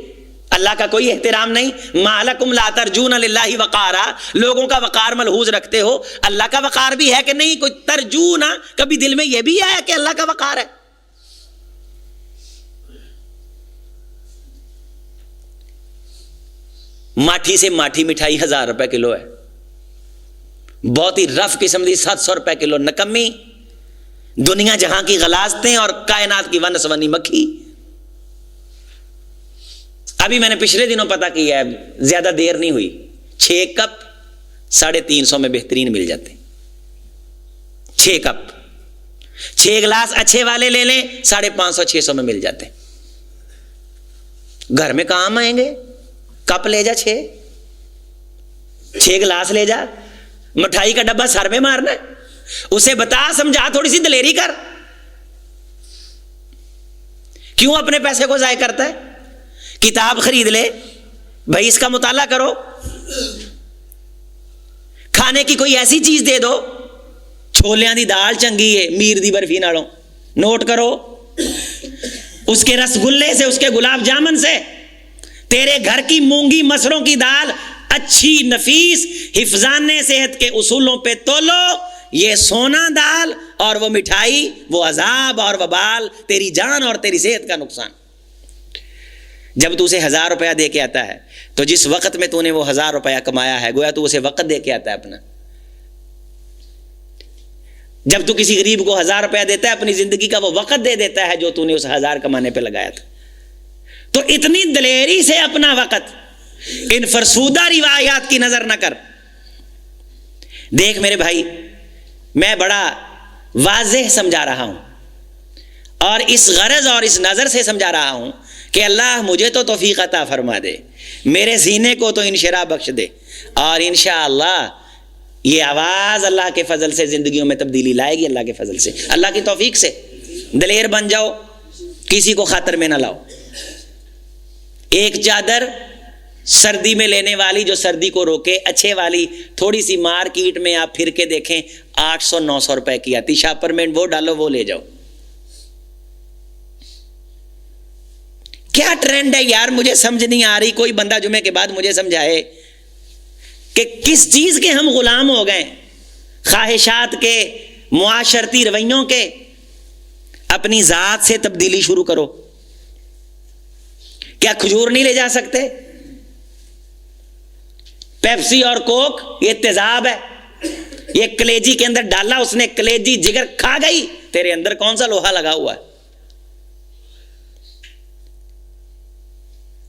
اللہ کا کوئی احترام نہیں۔ ما لکم لا ترجون للہ وقارا، لوگوں کا وقار ملحوظ رکھتے ہو، اللہ کا وقار بھی ہے کہ نہیں؟ کوئی ترجون، کبھی دل میں یہ بھی آیا کہ اللہ کا وقار ہے؟ ماٹھی سے ماٹھی مٹھائی 1000 روپے کلو ہے، بہت ہی رف قسم دی 700 روپے کلو نکمی، دنیا جہاں کی غلاظتیں اور کائنات کی ونسونی مکھی۔ ابھی میں نے پچھلے دنوں پتہ کیا ہے، زیادہ دیر نہیں ہوئی، 6 کپ 350 میں بہترین مل جاتے۔ 6 کپ، 6 گلاس اچھے والے لے لیں، 550-600 میں مل جاتے۔ گھر میں کام آئیں گے، کپ لے جا، 6 گلاس لے جا، مٹھائی کا ڈبہ سر میں مارنا ہے، اسے بتا سمجھا، تھوڑی سی دلیری کر۔ کیوں اپنے پیسے کو ضائع کرتا ہے؟ کتاب خرید لے بھائی، اس کا مطالعہ کرو، کھانے کی کوئی ایسی چیز دے دو، چھولیاں دی دال چنگی ہے میر دی برفی نالوں، نوٹ کرو، اس کے رس گلے سے، اس کے گلاب جامن سے، تیرے گھر کی مونگی مسروں کی دال اچھی نفیس حفظان صحت کے اصولوں پہ تولو، یہ سونا دال اور وہ مٹھائی، وہ عذاب اور وبال، تیری جان اور تیری صحت کا نقصان۔ جب تو اسے 1000 روپیہ دے کے آتا ہے تو جس وقت میں تو نے وہ 1000 روپیہ کمایا ہے گویا تو اسے وقت دے کے آتا ہے اپنا۔ جب تو کسی غریب کو 1000 روپیہ دیتا ہے اپنی زندگی کا وہ وقت دے دیتا ہے جو تو نے اس 1000 کمانے پہ لگایا تھا۔ تو اتنی دلیری سے اپنا وقت ان فرسودہ روایات کی نظر نہ کر۔ دیکھ میرے بھائی، میں بڑا واضح سمجھا رہا ہوں اور اس غرض اور اس نظر سے سمجھا رہا ہوں کہ اللہ مجھے تو توفیق عطا فرما دے، میرے سینے کو تو انشراح بخش دے، اور انشاءاللہ یہ آواز اللہ کے فضل سے زندگیوں میں تبدیلی لائے گی، اللہ کے فضل سے، اللہ کی توفیق سے۔ دلیر بن جاؤ، کسی کو خاطر میں نہ لاؤ۔ ایک چادر سردی میں لینے والی جو سردی کو روکے، اچھے والی، تھوڑی سی مارکیٹ میں آپ پھر کے دیکھیں 800-900 روپے کی آتی، شاپرمنٹ وہ ڈالو وہ لے جاؤ۔ کیا ٹرینڈ ہے یار، مجھے سمجھ نہیں آ رہی، کوئی بندہ جمعے کے بعد مجھے سمجھائے کہ کس چیز کے ہم غلام ہو گئے، خواہشات کے، معاشرتی رویوں کے۔ اپنی ذات سے تبدیلی شروع کرو۔ کیا کھجور نہیں لے جا سکتے؟ پیپسی اور کوک یہ تیزاب ہے، یہ کلیجی کے اندر ڈالا اس نے، کلیجی جگر کھا گئی، تیرے اندر کون سا لوہا لگا ہوا ہے؟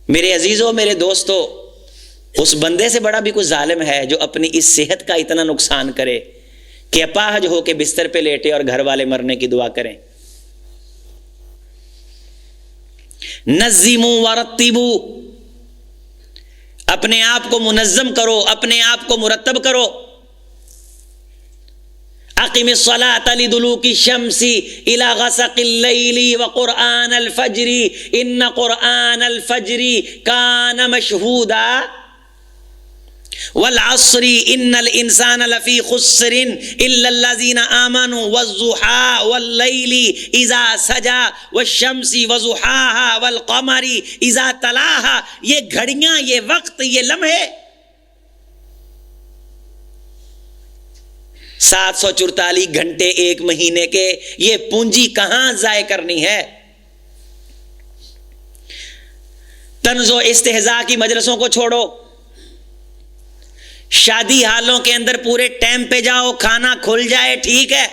میرے عزیزوں، میرے دوستو، اس بندے سے بڑا بھی کوئی ظالم ہے جو اپنی اس صحت کا اتنا نقصان کرے کہ اپاہج ہو کے بستر پہ لیٹے اور گھر والے مرنے کی دعا کریں۔ نظموا ورتبوا، اپنے آپ کو منظم کرو، اپنے آپ کو مرتب کرو۔ اقم الصلاۃ لدلوک الشمس الی غسق اللیل وقرآن الفجر ان قرآن الفجر کان مشہودا والعصر ان الانسان لفی خسر الا الذین آمنوا والضحى واللیل اذا سجى والشمس وضحاها والقمر اذا تلاها، یہ گھڑیاں، یہ وقت، یہ لمحے 744 گھنٹے ایک مہینے کے، یہ پونجی کہاں ضائع کرنی ہے؟ طنز و استہزاء کی مجلسوں کو چھوڑو، شادی حالوں کے اندر پورے ٹائم پہ جاؤ، کھانا کھل جائے ٹھیک ہے،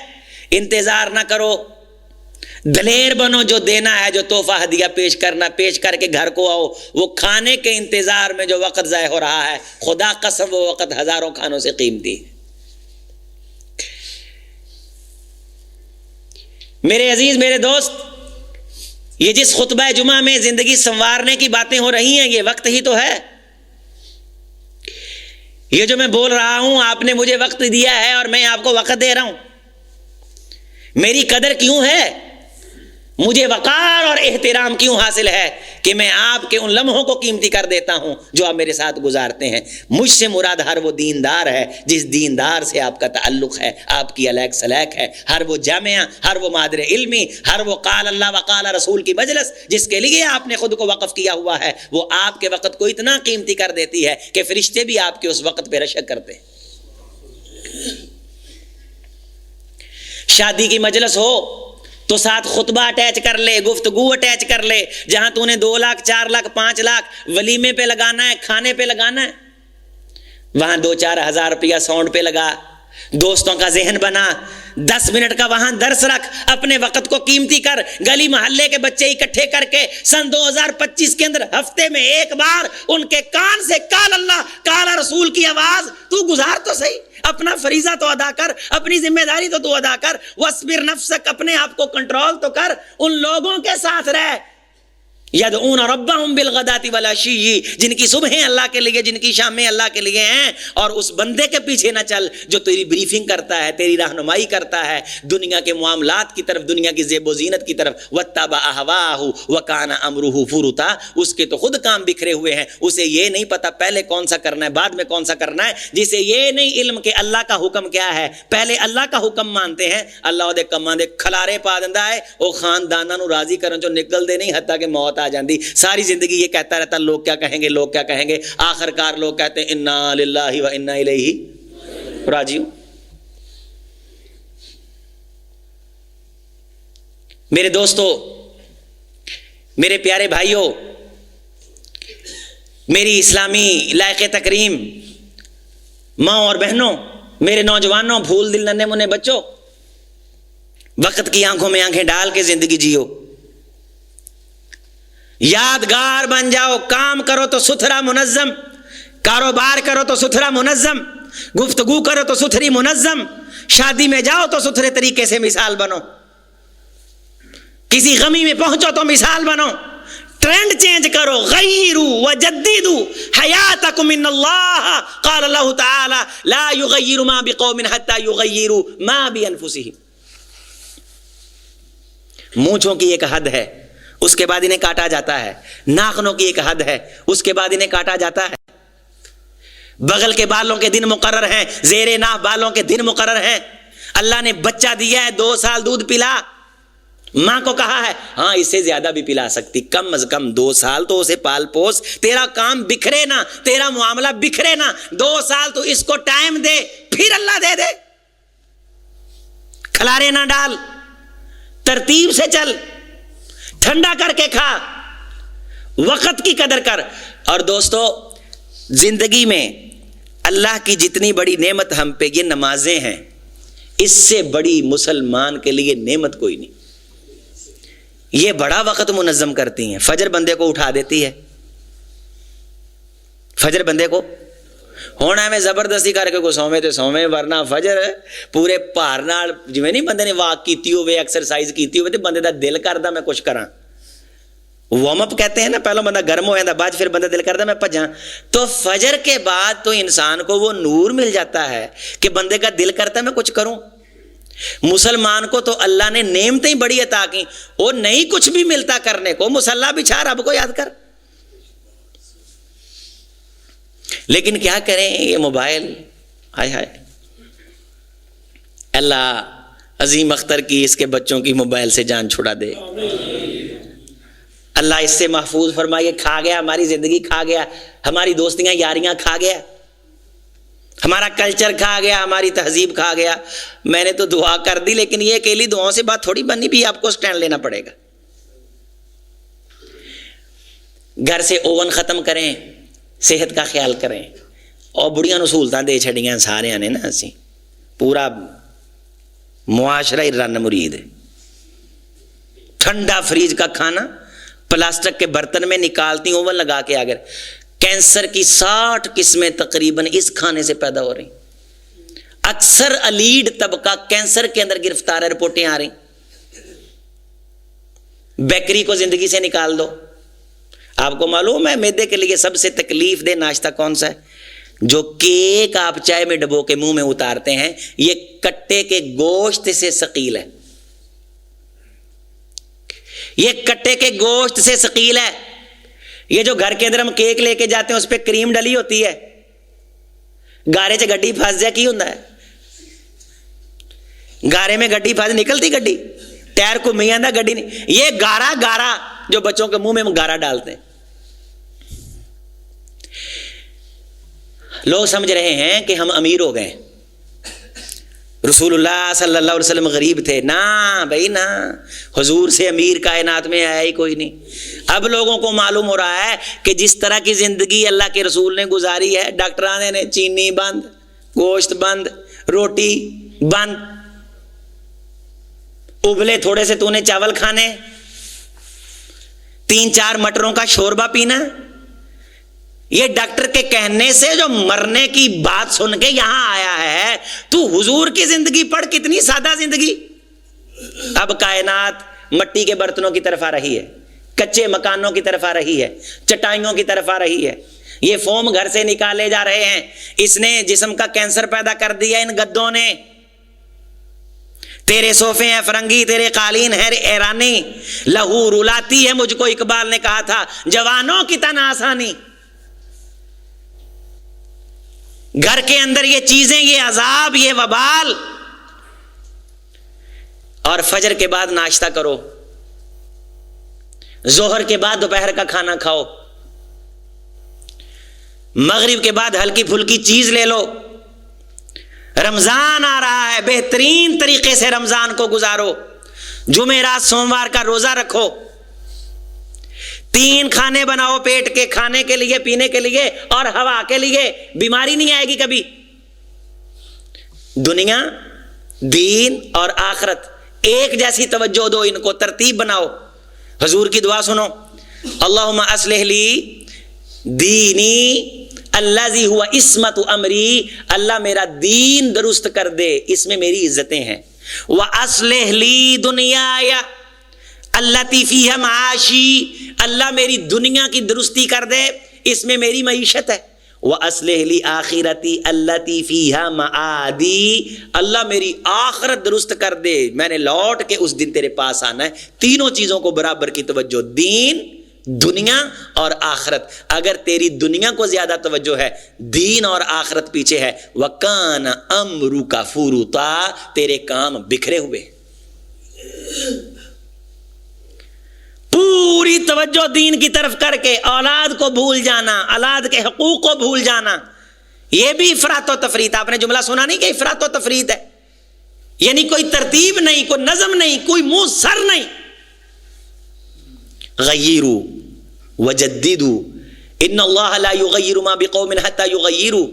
انتظار نہ کرو۔ دلیر بنو، جو دینا ہے، جو تحفہ ہدیہ پیش کرنا، پیش کر کے گھر کو آؤ۔ وہ کھانے کے انتظار میں جو وقت ضائع ہو رہا ہے، خدا قسم وہ وقت ہزاروں کھانوں سے قیمتی ہے۔ میرے عزیز، میرے دوست، یہ جس خطبہ جمعہ میں زندگی سنوارنے کی باتیں ہو رہی ہیں، یہ وقت ہی تو ہے۔ یہ جو میں بول رہا ہوں، آپ نے مجھے وقت دیا ہے اور میں آپ کو وقت دے رہا ہوں۔ میری قدر کیوں ہے؟ مجھے وقار اور احترام کیوں حاصل ہے کہ میں آپ کے ان لمحوں کو قیمتی کر دیتا ہوں جو آپ میرے ساتھ گزارتے ہیں۔ مجھ سے مراد ہر وہ دیندار ہے جس دیندار سے آپ کا تعلق ہے، آپ کی الیک سلیک ہے، ہر وہ جامعہ، ہر وہ مادر علمی، ہر وہ قال اللہ وقال رسول کی مجلس جس کے لیے آپ نے خود کو وقف کیا ہوا ہے، وہ آپ کے وقت کو اتنا قیمتی کر دیتی ہے کہ فرشتے بھی آپ کے اس وقت پہ رشک کرتے ہیں۔ شادی کی مجلس ہو تو ساتھ خطبہ اٹیچ کر لے، گفتگو اٹیچ کر لے، جہاں تو نے 2 لاکھ 4 لاکھ 5 لاکھ ولیمے پہ لگانا ہے، کھانے پہ لگانا ہے، وہاں 2-4 ہزار روپیہ ساؤنڈ پہ لگا، دوستوں کا ذہن بنا، 10 منٹ کا وہاں درس رکھ، اپنے وقت کو قیمتی کر، گلی محلے کے بچے اکٹھے کر کے سن 2025 کے اندر ہفتے میں ایک بار ان کے کان سے قال اللہ قال رسول کی آواز تو گزار تو صحیح، اپنا فریضہ تو ادا کر، اپنی ذمہ داری تو ادا کر، وَاصْبِرْ نَفْسَكَ، اپنے آپ کو کنٹرول تو کر، ان لوگوں کے ساتھ رہ یدعون ربهم بالغداۃ والعشی، جن کی صبحیں اللہ کے لیے، جن کی شامیں اللہ کے لیے ہیں، اور اس بندے کے پیچھے نہ چل جو تیری بریفنگ کرتا ہے، تیری رہنمائی کرتا ہے دنیا کے معاملات کی طرف، دنیا کی زیب و زینت کی طرف. واتبع اہواہ وکان امرہ فرطا، اس کے تو خود کام بکھرے ہوئے ہیں، اسے یہ نہیں پتا پہلے کون سا کرنا ہے بعد میں کون سا کرنا ہے. جسے یہ نہیں علم کہ اللہ کا حکم کیا ہے، پہلے اللہ کا حکم مانتے ہیں. اللہ دے کماں دے کھلارے پا دیندا ہے، او خانداناں نو راضی کرن چوں نکل دے نہیں، حتیٰ کہ موت آ جاندی. ساری زندگی یہ کہتا رہتا لوگ کیا کہیں گے، لوگ کیا کہیں گے. آخر کار لوگ کہتے ہیں انا للہ و انا الیہ راجعون. میرے دوستو، میرے پیارے بھائیوں، میری اسلامی لائق تکریم ماں اور بہنوں، میرے نوجوانوں، پھول دل ننھے منے بچوں، وقت کی آنکھوں میں آنکھیں ڈال کے زندگی جیو، یادگار بن جاؤ. کام کرو تو ستھرا منظم، کاروبار کرو تو ستھرا منظم، گفتگو کرو تو ستھری منظم، شادی میں جاؤ تو ستھرے طریقے سے مثال بنو، کسی غمی میں پہنچو تو مثال بنو. ٹرینڈ چینج کرو، غیروا وجددوا حیاتکم ان اللہ قال اللہ تعالی لا یغیر ما بقوم حتی یغیروا ما بانفسہم. مونچھوں کی ایک حد ہے، اس کے بعد انہیں کاٹا جاتا ہے. ناخنوں کی ایک حد ہے، اس کے بعد انہیں کاٹا جاتا ہے. بغل کے بالوں کے دن مقرر ہیں، زیر ناف بالوں کے دن مقرر ہیں. اللہ نے بچہ دیا ہے، 2 سال دودھ پلا، ماں کو کہا ہے ہاں اس سے زیادہ بھی پلا سکتی، کم از کم 2 سال تو اسے پال پوس، تیرا کام بکھرے نہ، تیرا معاملہ بکھرے نہ. 2 سال تو اس کو ٹائم دے، پھر اللہ دے دے. کھلارے نہ ڈال، ترتیب سے چل، ٹھنڈا کر کے کھا، وقت کی قدر کر. اور دوستو، زندگی میں اللہ کی جتنی بڑی نعمت ہم پہ یہ نمازیں ہیں، اس سے بڑی مسلمان کے لیے نعمت کوئی نہیں. یہ بڑا وقت منظم کرتی ہیں. فجر بندے کو اٹھا دیتی ہے، فجر بندے کو ہونا میں زبردستی کر کے کو سویں تے سویں، ورنہ فجر پورے بھار نال جویں نہیں بندے نے واک کیتی ہوئے، ایکسرسائز کیتی ہوئے تے بندے دا دل کردا میں کچھ کراں. وارم اپ کہتے ہیں نا، پہلو بندہ گرم ہو جاتا، بعد پھر بندہ دل کرتا میں بھجاں. تو فجر کے بعد تو انسان کو وہ نور مل جاتا ہے کہ بندے کا دل کرتا ہے میں کچھ کروں. مسلمان کو تو اللہ نے نعمتیں بڑی عطا کی، وہ نہیں کچھ بھی ملتا کرنے کو، مصلی بچھا رب کو یاد کر. لیکن کیا کریں، یہ موبائل، ہائے ہائے. اللہ عظیم اختر کی اس کے بچوں کی موبائل سے جان چھڑا دے. اللہ اس سے محفوظ فرمائے. کھا گیا ہماری زندگی، کھا گیا ہماری دوستیاں یاریاں، کھا گیا ہمارا کلچر، کھا گیا ہماری تہذیب، کھا گیا. میں نے تو دعا کر دی، لیکن یہ اکیلی دعاؤں سے بات تھوڑی بنی، بھی آپ کو سٹینڈ لینا پڑے گا. گھر سے اوون ختم کریں، صحت کا خیال کریں. اور بڑیاں نو سہولتاں دے چھڑیاں سارے نے نا، اسی پورا معاشرہ ہی رن مرید ہے. ٹھنڈا فریج کا کھانا پلاسٹک کے برتن میں نکالتی، اوون لگا کے. اگر کینسر کی 60 قسمیں تقریباً اس کھانے سے پیدا ہو رہی. اکثر الیڈ طبقہ کینسر کے اندر گرفتار ہے، رپورٹیں آ رہی. بیکری کو زندگی سے نکال دو. آپ کو معلوم ہے میدے کے لیے سب سے تکلیف دہ ناشتہ کون سا ہے؟ جو کیک آپ چائے میں ڈبو کے منہ میں اتارتے ہیں، یہ کٹے کے گوشت سے ثقیل ہے. یہ کٹے کے گوشت سے ثقیل ہے. یہ جو گھر کے اندر ہم کیک لے کے جاتے ہیں اس پہ کریم ڈلی ہوتی ہے، گارے چ گڈی پھس جائے کی ہوتا ہے؟ گارے میں گڈی پھس نکلتی گڈی، ٹائر کو میں آندا گڈی نہیں. یہ گارا گارا جو بچوں کے منہ میں گارا ڈالتے ہیں. لوگ سمجھ رہے ہیں کہ ہم امیر ہو گئے. رسول اللہ صلی اللہ علیہ وسلم غریب تھے. نہ بھائی نہ، حضور سے امیر کائنات میں آیا ہی کوئی نہیں. اب لوگوں کو معلوم ہو رہا ہے کہ جس طرح کی زندگی اللہ کے رسول نے گزاری ہے، ڈاکٹرانے نے چینی بند، گوشت بند، روٹی بند، ابلے تھوڑے سے تو نے چاول کھانے، 3-4 مٹروں کا شوربہ پینا. یہ ڈاکٹر کے کہنے سے جو مرنے کی بات سن کے یہاں آیا ہے. تو حضور کی زندگی پڑھ، کتنی سادہ زندگی. اب کائنات مٹی کے برتنوں کی طرف آ رہی ہے. کچے مکانوں کی طرف آ رہی ہے، چٹائیوں کی طرف آ رہی ہے، یہ فوم گھر سے نکالے جا رہے ہیں، اس نے جسم کا کینسر پیدا کر دیا ان گدوں نے، تیرے صوفے ہیں فرنگی، تیرے قالین ہے ایرانی، لہو رلاتی ہے مجھ کو اقبال نے کہا تھا جوانوں کی تن آسانی۔ گھر کے اندر یہ چیزیں، یہ عذاب، یہ وبال، اور فجر کے بعد ناشتہ کرو، ظہر کے بعد دوپہر کا کھانا کھاؤ، مغرب کے بعد ہلکی پھلکی چیز لے لو، رمضان آ رہا ہے، بہترین طریقے سے رمضان کو گزارو، جمعرات سوموار کا روزہ رکھو، 3 کھانے بناؤ پیٹ کے، کھانے کے لیے، پینے کے لیے اور ہوا کے لیے، بیماری نہیں آئے گی کبھی۔ دنیا، دین اور آخرت ایک جیسی توجہ دو، ان کو ترتیب بناؤ۔ حضور کی دعا سنو، اللہم اصلح لی دینی الذی ہوا عصمت امری، اللہ میرا دین درست کر دے، اس میں میری عزتیں ہیں، وَأَصْلِحْ لِي دُنْيَايَ الَّتِي فِيهَا مَعَاشِي، اللہ میری دنیا کی درستی کر دے، اس میں میری معیشت ہے، وَأَصْلِحْ لِي آخِرَتِي الَّتِي فِيهَا مَعَادِي، اللہ میری آخرت درست کر دے، میں نے لوٹ کے اس دن تیرے پاس آنا ہے۔ تینوں چیزوں کو برابر کی توجہ، دین، دنیا اور آخرت۔ اگر تیری دنیا کو زیادہ توجہ ہے، دین اور آخرت پیچھے ہے، وَكَانَ أَمْرُكَ فُرُطًا، تیرے کام بکھرے ہوئے، پوری توجہ دین کی طرف کر کے اولاد کو بھول جانا، اولاد کے حقوق کو بھول جانا، یہ بھی افراط و تفریط۔ آپ نے جملہ سنا نہیں کہ افراط و تفریط ہے، یعنی کوئی ترتیب نہیں، کوئی نظم نہیں، کوئی منہ سر نہیں۔ غیروا وجددوا ان اللہ لا یغیر ما بقوم حتی یغیروا،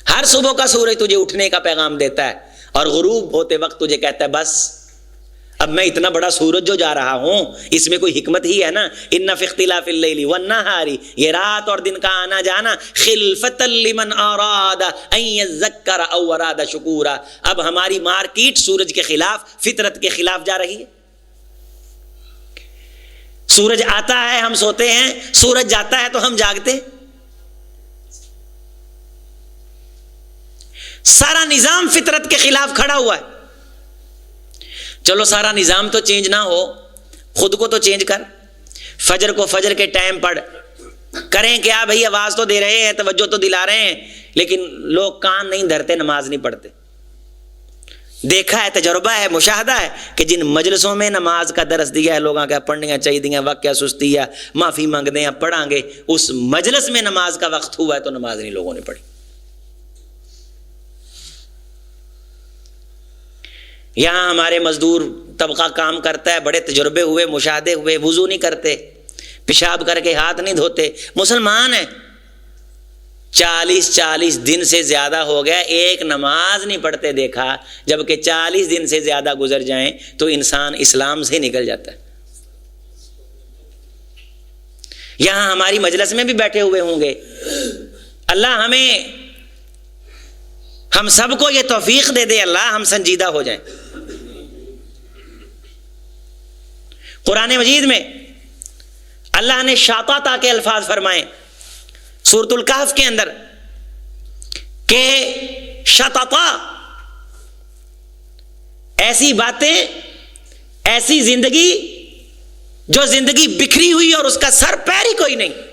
ہر صبح کا سورج تجھے اٹھنے کا پیغام دیتا ہے اور غروب ہوتے وقت تجھے کہتا ہے بس اب میں اتنا بڑا سورج جو جا رہا ہوں، اس میں کوئی حکمت ہی ہے نا، ان فی اختلاف اللیل والنہار، یہ رات اور دن کا آنا جانا، خلفۃ لمن اراد ان یذکر او اراد شکورا۔ اب ہماری مارکیٹ سورج کے خلاف، فطرت کے خلاف جا رہی ہے۔ سورج آتا ہے ہم سوتے ہیں، سورج جاتا ہے تو ہم جاگتے ہیں۔ سارا نظام فطرت کے خلاف کھڑا ہوا ہے۔ چلو سارا نظام تو چینج نہ ہو، خود کو تو چینج کر۔ فجر کو فجر کے ٹائم پڑھ، کریں کیا بھائی، آواز تو دے رہے ہیں، توجہ تو دلا رہے ہیں، لیکن لوگ کان نہیں دھرتے، نماز نہیں پڑھتے۔ دیکھا ہے، تجربہ ہے، مشاہدہ ہے کہ جن مجلسوں میں نماز کا درس دیا ہے لوگاں کیا پڑھنیاں چاہیے دیا، وقت کیا سستی ہے، معافی مانگ دیں یا پڑھاں گے، اس مجلس میں نماز کا وقت ہوا ہے تو نماز نہیں لوگوں نے پڑھی۔ یہاں ہمارے مزدور طبقہ کام کرتا ہے، بڑے تجربے ہوئے، مشاہدے ہوئے، وضو نہیں کرتے، پیشاب کر کے ہاتھ نہیں دھوتے، مسلمان ہیں، 40 دن سے زیادہ ہو گیا ایک نماز نہیں پڑھتے دیکھا، جبکہ 40 دن سے زیادہ گزر جائیں تو انسان اسلام سے نکل جاتا ہے۔ یہاں ہماری مجلس میں بھی بیٹھے ہوئے ہوں گے، اللہ ہم سب کو یہ توفیق دے دے، اللہ ہم سنجیدہ ہو جائیں۔ قرآن مجید میں اللہ نے شاطاتا کے الفاظ فرمائے سورۃ الکہف کے اندر کہ شططا، ایسی باتیں، ایسی زندگی جو زندگی بکھری ہوئی اور اس کا سر پیر ہی کوئی نہیں۔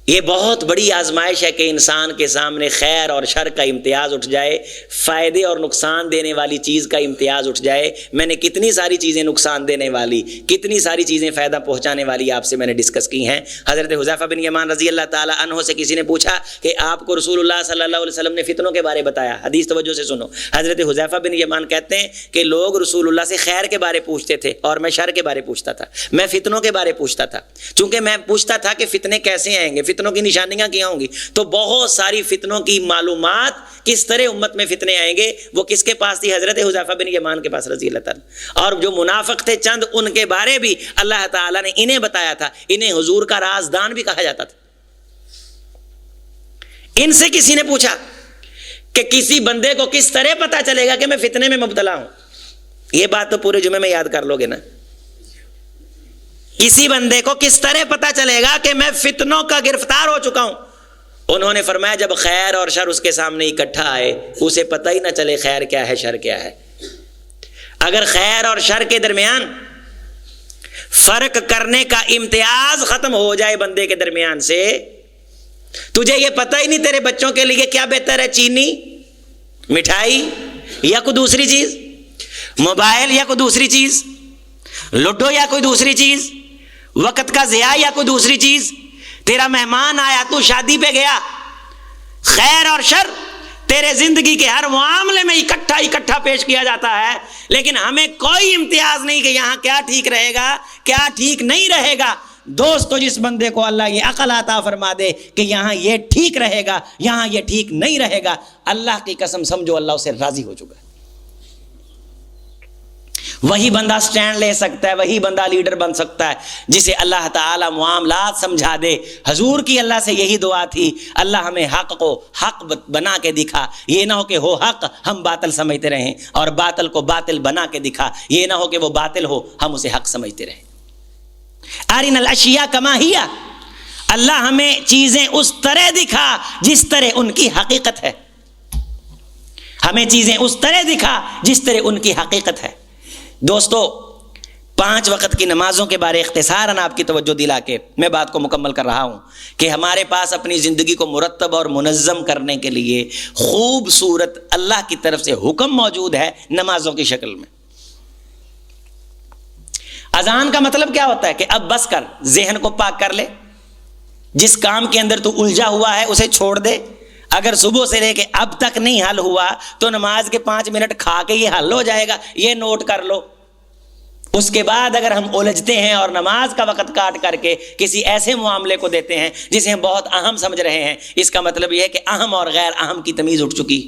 یہ بہت بڑی آزمائش ہے کہ انسان کے سامنے خیر اور شر کا امتیاز اٹھ جائے، فائدے اور نقصان دینے والی چیز کا امتیاز اٹھ جائے۔ میں نے کتنی ساری چیزیں نقصان دینے والی، کتنی ساری چیزیں فائدہ پہنچانے والی آپ سے میں نے ڈسکس کی ہیں۔ حضرت حذیفہ بن یمان رضی اللہ تعالی عنہ سے کسی نے پوچھا کہ آپ کو رسول اللہ صلی اللہ علیہ وسلم نے فتنوں کے بارے بتایا، حدیث توجہ سے سنو۔ حضرت حذیفہ بن یمان کہتے ہیں کہ لوگ رسول اللہ سے خیر کے بارے پوچھتے تھے اور میں شر کے بارے پوچھتا تھا، میں فتنوں کے بارے پوچھتا تھا، چونکہ میں پوچھتا تھا کہ فتنے کیسے آئیں گے، فتنوں کی نشانیاں کیا ہوں گی، تو بہت ساری فتنوں کی معلومات کس طرح امت میں فتنے آئیں گے وہ کس کے پاس تھی؟ حضرت حذیفہ بن یمان کے پاس رضی اللہ تعالیٰ۔ اور جو منافق تھے چند، ان کے بارے بھی اللہ تعالیٰ نے انہیں بتایا تھا، انہیں حضور کا رازدان بھی کہا جاتا تھا۔ ان سے کسی نے پوچھا کہ کسی بندے کو کس طرح پتا چلے گا کہ میں فتنے میں مبتلا ہوں؟ یہ بات تو پورے جمعے میں یاد کر لو گے نا۔ اسی بندے کو کس طرح پتا چلے گا کہ میں فتنوں کا گرفتار ہو چکا ہوں؟ انہوں نے فرمایا جب خیر اور شر اس کے سامنے اکٹھا آئے اسے پتہ ہی نہ چلے خیر کیا ہے شر کیا ہے۔ اگر خیر اور شر کے درمیان فرق کرنے کا امتیاز ختم ہو جائے بندے کے درمیان سے، تجھے یہ پتہ ہی نہیں تیرے بچوں کے لیے کیا بہتر ہے، چینی، مٹھائی یا کوئی دوسری چیز، موبائل یا کوئی دوسری چیز، لوڈو یا کوئی دوسری چیز، وقت کا ضیاع یا کوئی دوسری چیز، تیرا مہمان آیا تو شادی پہ گیا، خیر اور شر تیرے زندگی کے ہر معاملے میں اکٹھا پیش کیا جاتا ہے، لیکن ہمیں کوئی امتیاز نہیں کہ یہاں کیا ٹھیک رہے گا کیا ٹھیک نہیں رہے گا۔ دوستو جس بندے کو اللہ یہ عقل عطا فرما دے کہ یہاں یہ ٹھیک رہے گا یہاں یہ ٹھیک نہیں رہے گا، اللہ کی قسم سمجھو اللہ اسے راضی ہو چکا ہے۔ وہی بندہ سٹینڈ لے سکتا ہے، وہی بندہ لیڈر بن سکتا ہے جسے اللہ تعالی معاملات سمجھا دے۔ حضور کی اللہ سے یہی دعا تھی، اللہ ہمیں حق کو حق بنا کے دکھا، یہ نہ ہو کہ ہو حق ہم باطل سمجھتے رہیں، اور باطل کو باطل بنا کے دکھا، یہ نہ ہو کہ وہ باطل ہو ہم اسے حق سمجھتے رہیں۔ ارنا الاشیاء کما ہی، اللہ ہمیں چیزیں اس طرح دکھا جس طرح ان کی حقیقت ہے، ہمیں چیزیں اس طرح دکھا جس طرح ان کی حقیقت ہے۔ دوستو 5 وقت کی نمازوں کے بارے اختصاراً آپ کی توجہ دلا کے میں بات کو مکمل کر رہا ہوں کہ ہمارے پاس اپنی زندگی کو مرتب اور منظم کرنے کے لیے خوبصورت اللہ کی طرف سے حکم موجود ہے نمازوں کی شکل میں۔ اذان کا مطلب کیا ہوتا ہے کہ اب بس کر، ذہن کو پاک کر لے، جس کام کے اندر تو الجھا ہوا ہے اسے چھوڑ دے، اگر صبح سے لے کے اب تک نہیں حل ہوا تو نماز کے 5 منٹ کھا کے یہ حل ہو جائے گا، یہ نوٹ کر لو۔ اس کے بعد اگر ہم الجھتے ہیں اور نماز کا وقت کاٹ کر کے کسی ایسے معاملے کو دیتے ہیں جسے ہم بہت اہم سمجھ رہے ہیں، اس کا مطلب یہ ہے کہ اہم اور غیر اہم کی تمیز اٹھ چکی،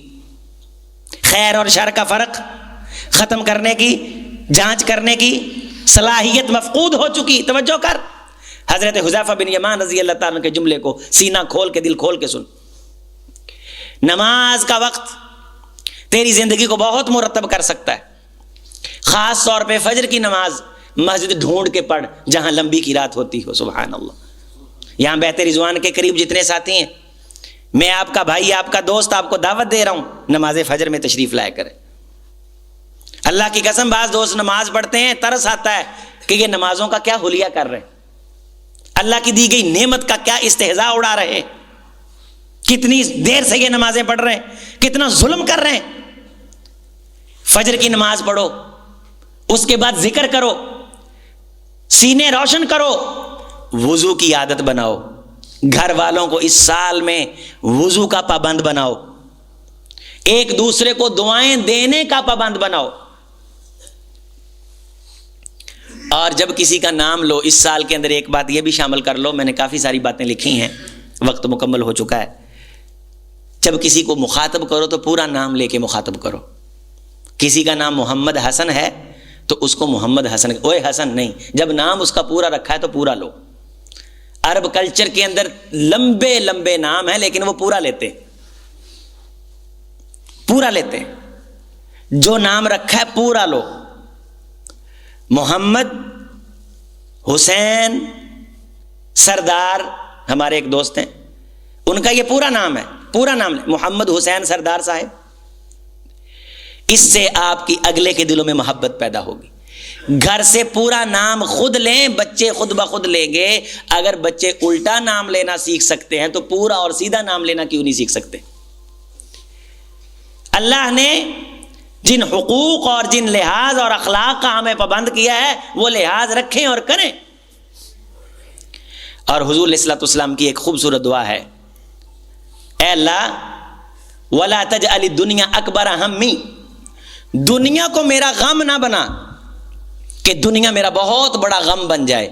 خیر اور شر کا فرق ختم کرنے کی، جانچ کرنے کی صلاحیت مفقود ہو چکی۔ توجہ کر، حضرت حذیفہ بن یمان رضی اللہ تعالیٰ کے جملے کو سینہ کھول کے دل کھول کے سن۔ نماز کا وقت تیری زندگی کو بہت مرتب کر سکتا ہے، خاص طور پہ فجر کی نماز مسجد ڈھونڈ کے پڑھ جہاں لمبی کی رات ہوتی ہو۔ سبحان اللہ، یہاں بہتے رضوان کے قریب جتنے ساتھی ہیں، میں آپ کا بھائی آپ کا دوست آپ کو دعوت دے رہا ہوں نماز فجر میں تشریف لایا کریں۔ اللہ کی قسم بعض دوست نماز پڑھتے ہیں ترس آتا ہے کہ یہ نمازوں کا کیا حلیہ کر رہے ہیں، اللہ کی دی گئی نعمت کا کیا استہزاء اڑا رہے ہیں، کتنی دیر سے یہ نمازیں پڑھ رہے ہیں، کتنا ظلم کر رہے ہیں۔ فجر کی نماز پڑھو، اس کے بعد ذکر کرو، سینے روشن کرو، وضو کی عادت بناؤ، گھر والوں کو اس سال میں وضو کا پابند بناؤ، ایک دوسرے کو دعائیں دینے کا پابند بناؤ، اور جب کسی کا نام لو اس سال کے اندر ایک بات یہ بھی شامل کر لو، میں نے کافی ساری باتیں لکھی ہیں، وقت مکمل ہو چکا ہے، جب کسی کو مخاطب کرو تو پورا نام لے کے مخاطب کرو۔ کسی کا نام محمد حسن ہے تو اس کو محمد حسن، اوے حسن نہیں، جب نام اس کا پورا رکھا ہے تو پورا لو۔ عرب کلچر کے اندر لمبے لمبے نام ہیں لیکن وہ پورا لیتے ہیں، جو نام رکھا ہے پورا لو۔ محمد حسین سردار، ہمارے ایک دوست ہیں ان کا یہ پورا نام ہے، پورا نام لیں، محمد حسین سردار صاحب۔ اس سے آپ کی اگلے کے دلوں میں محبت پیدا ہوگی۔ گھر سے پورا نام خود لیں، بچے خود بخود لیں گے۔ اگر بچے الٹا نام لینا سیکھ سکتے ہیں تو پورا اور سیدھا نام لینا کیوں نہیں سیکھ سکتے؟ اللہ نے جن حقوق اور جن لحاظ اور اخلاق کا ہمیں پابند کیا ہے وہ لحاظ رکھیں اور کریں۔ اور حضور علیہ الصلوۃ والسلام کی ایک خوبصورت دعا ہے، اے اللہ ولا تجعل الدنیا اکبر ہمی، دنیا کو میرا غم نہ بنا کہ دنیا میرا بہت بڑا غم بن جائے،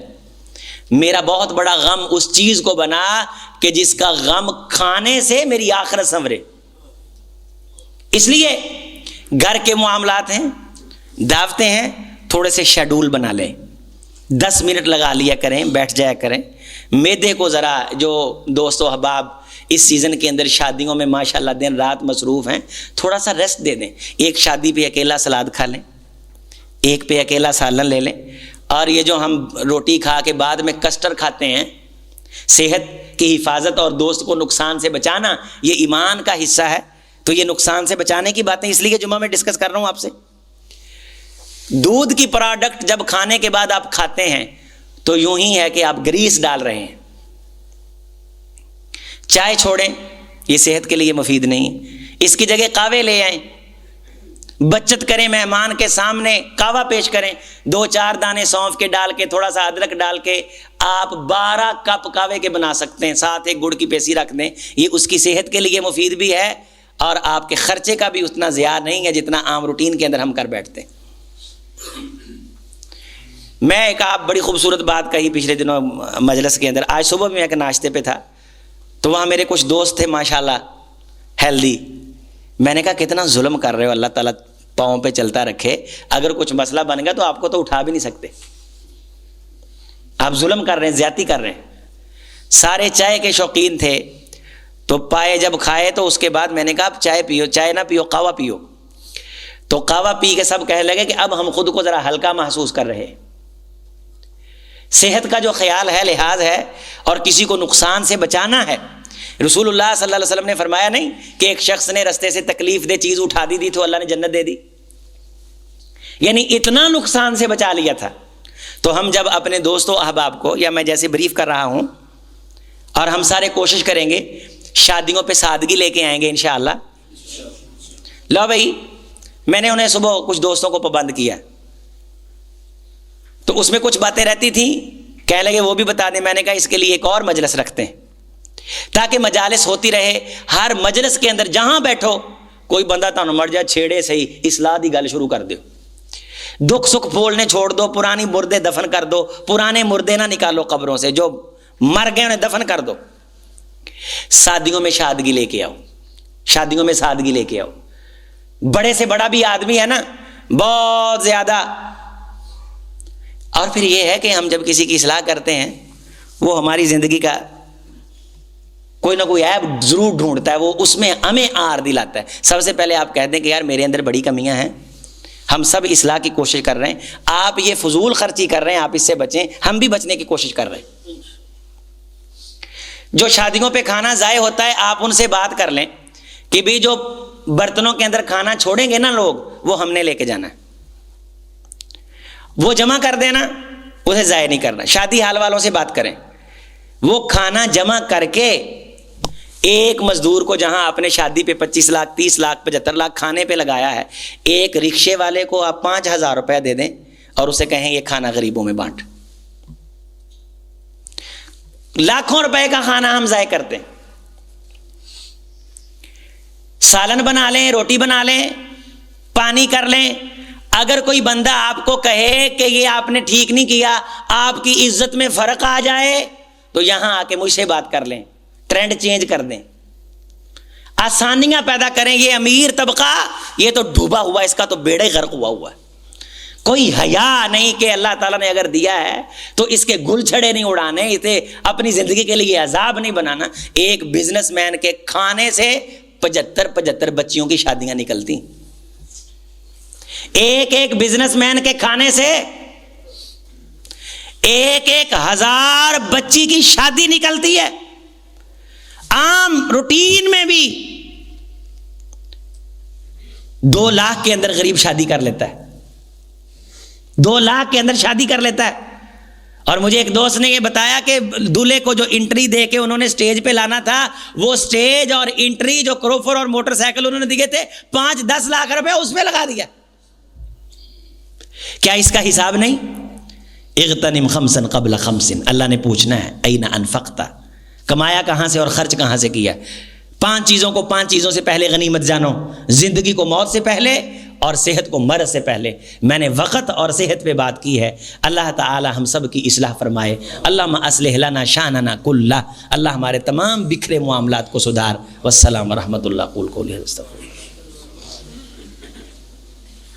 میرا بہت بڑا غم اس چیز کو بنا کہ جس کا غم کھانے سے میری آخرت سنورے۔ اس لیے گھر کے معاملات ہیں، دعوتیں ہیں، تھوڑے سے شیڈول بنا لیں، 10 منٹ لگا لیا کریں، بیٹھ جایا کریں۔ معدے کو ذرا، جو دوست و احباب اس سیزن کے اندر شادیوں میں ماشاءاللہ دن رات مصروف ہیں، تھوڑا سا ریسٹ دے دیں۔ ایک شادی پہ اکیلا سلاد کھا لیں، ایک پہ اکیلا سالن لے لیں، اور یہ جو ہم روٹی کھا کے بعد میں کسٹر کھاتے ہیں، صحت کی حفاظت اور دوست کو نقصان سے بچانا یہ ایمان کا حصہ ہے. تو یہ نقصان سے بچانے کی باتیں اس لیے جمعہ میں ڈسکس کر رہا ہوں آپ سے. دودھ کی پروڈکٹ جب کھانے کے بعد آپ کھاتے ہیں تو یوں ہی ہے کہ آپ گریس ڈال رہے ہیں. چائے چھوڑیں، یہ صحت کے لیے مفید نہیں. اس کی جگہ قہوے لے آئیں، بچت کریں، مہمان کے سامنے قہوہ پیش کریں، 2-4 دانے سونف کے ڈال کے، تھوڑا سا ادرک ڈال کے آپ 12 کپ قہوے کے بنا سکتے ہیں. ساتھ ایک گڑ کی پیسی رکھ دیں. یہ اس کی صحت کے لیے مفید بھی ہے اور آپ کے خرچے کا بھی اتنا زیادہ نہیں ہے جتنا عام روٹین کے اندر ہم کر بیٹھتے ہیں. میں ایک آپ بڑی خوبصورت بات کہی پچھلے دنوں مجلس کے اندر. آج صبح میں ایک ناشتے پہ تھا تو وہاں میرے کچھ دوست تھے ماشاءاللہ ہیلدی. میں نے کہا کتنا ظلم کر رہے ہو، اللہ تعالیٰ پاؤں پہ چلتا رکھے. اگر کچھ مسئلہ بن گیا تو آپ کو تو اٹھا بھی نہیں سکتے. آپ ظلم کر رہے ہیں، زیادتی کر رہے ہیں. سارے چائے کے شوقین تھے تو پائے جب کھائے تو اس کے بعد میں نے کہا اب چائے پیو، چائے نہ پیو قہوہ پیو. تو قہوہ پی کے سب کہنے لگے کہ اب ہم خود کو ذرا ہلکا محسوس کر رہے ہیں. صحت کا جو خیال ہے، لحاظ ہے اور کسی کو نقصان سے بچانا ہے. رسول اللہ صلی اللہ علیہ وسلم نے فرمایا نہیں کہ ایک شخص نے رستے سے تکلیف دہ چیز اٹھا دی تو اللہ نے جنت دے دی، یعنی اتنا نقصان سے بچا لیا تھا. تو ہم جب اپنے دوستوں احباب کو، یا میں جیسے بریف کر رہا ہوں، اور ہم سارے کوشش کریں گے شادیوں پہ سادگی لے کے آئیں گے انشاءاللہ. لو بھائی، میں نے انہیں صبح کچھ دوستوں کو پابند کیا تو اس میں کچھ باتیں رہتی تھیں، کہنے لگے وہ بھی بتا دیں. میں نے کہا اس کے لیے ایک اور مجلس رکھتے ہیں تاکہ مجالس ہوتی رہے. ہر مجلس کے اندر جہاں بیٹھو کوئی بندہ تانوں مر جائے چھیڑے صحیح، اصلاح دی گل شروع کر دو. دکھ سکھ پھولنے چھوڑ دو، پرانی مردے دفن کر دو. پرانے مردے نہ نکالو قبروں سے، جو مر گئے انہیں دفن کر دو. شادیوں میں سادگی لے کے آؤ، شادیوں میں سادگی لے کے آؤ. بڑے سے بڑا بھی آدمی ہے نا بہت زیادہ. اور پھر یہ ہے کہ ہم جب کسی کی اصلاح کرتے ہیں وہ ہماری زندگی کا کوئی نہ کوئی عیب ضرور ڈھونڈتا ہے، وہ اس میں ہمیں آر دلاتا ہے. سب سے پہلے آپ کہتے ہیں کہ یار میرے اندر بڑی کمیاں ہیں، ہم سب اصلاح کی کوشش کر رہے ہیں. آپ یہ فضول خرچی کر رہے ہیں، آپ اس سے بچیں، ہم بھی بچنے کی کوشش کر رہے ہیں. جو شادیوں پہ کھانا ضائع ہوتا ہے آپ ان سے بات کر لیں کہ بھی جو برتنوں کے اندر کھانا چھوڑیں گے نا لوگ، وہ ہم نے لے کے جانا ہے، وہ جمع کر دینا، اسے ضائع نہیں کرنا. شادی ہال والوں سے بات کریں، وہ کھانا جمع کر کے ایک مزدور کو جہاں آپ نے شادی پہ 25 لاکھ 30 لاکھ 75 لاکھ کھانے پہ لگایا ہے، ایک رکشے والے کو آپ 5,000 روپے دے دیں اور اسے کہیں یہ کھانا غریبوں میں بانٹ. لاکھوں روپے کا کھانا ہم ضائع کرتے ہیں. سالن بنا لیں، روٹی بنا لیں، پانی کر لیں. اگر کوئی بندہ آپ کو کہے کہ یہ آپ نے ٹھیک نہیں کیا، آپ کی عزت میں فرق آ جائے تو یہاں آ کے مجھ سے بات کر لیں، ٹرینڈ چینج کر دیں، آسانیاں پیدا کریں. یہ امیر طبقہ یہ تو ڈوبا ہوا، اس کا تو بیڑا ہی غرق ہوا ہے. کوئی حیا نہیں کہ اللہ تعالیٰ نے اگر دیا ہے تو اس کے گل چھڑے نہیں اڑانے، اسے اپنی زندگی کے لیے عذاب نہیں بنانا. ایک بزنس مین کے کھانے سے 75 بچیوں کی شادیاں نکلتی. ایک بزنس مین کے کھانے سے 1,000 بچی کی شادی نکلتی ہے. عام روٹین میں بھی 2 لاکھ کے اندر غریب شادی کر لیتا ہے، 2 لاکھ کے اندر شادی کر لیتا ہے. اور مجھے ایک دوست نے یہ بتایا کہ دولہے کو جو انٹری دے کے انہوں نے سٹیج پہ لانا تھا، وہ سٹیج اور انٹری جو کروفر اور موٹر سائیکل انہوں نے دیے تھے 5-10 لاکھ روپے اس پہ لگا دیا. کیا اس کا حساب نہیں؟ اغتنم خمسا قبل خمس، اللہ نے پوچھنا ہے این انفقت، کمایا کہاں سے اور خرچ کہاں سے کیا. 5 چیزوں کو 5 چیزوں سے پہلے غنیمت جانو، زندگی کو موت سے پہلے اور صحت کو مرض سے پہلے. میں نے وقت اور صحت پہ بات کی ہے. اللہ تعالی ہم سب کی اصلاح فرمائے. اللہم اصلح لنا شاننا کلہ، اللہ ہمارے تمام بکھرے معاملات کو سدھار. والسلام ورحمۃ اللہ. قول قولی ھذا استغفر اللہ.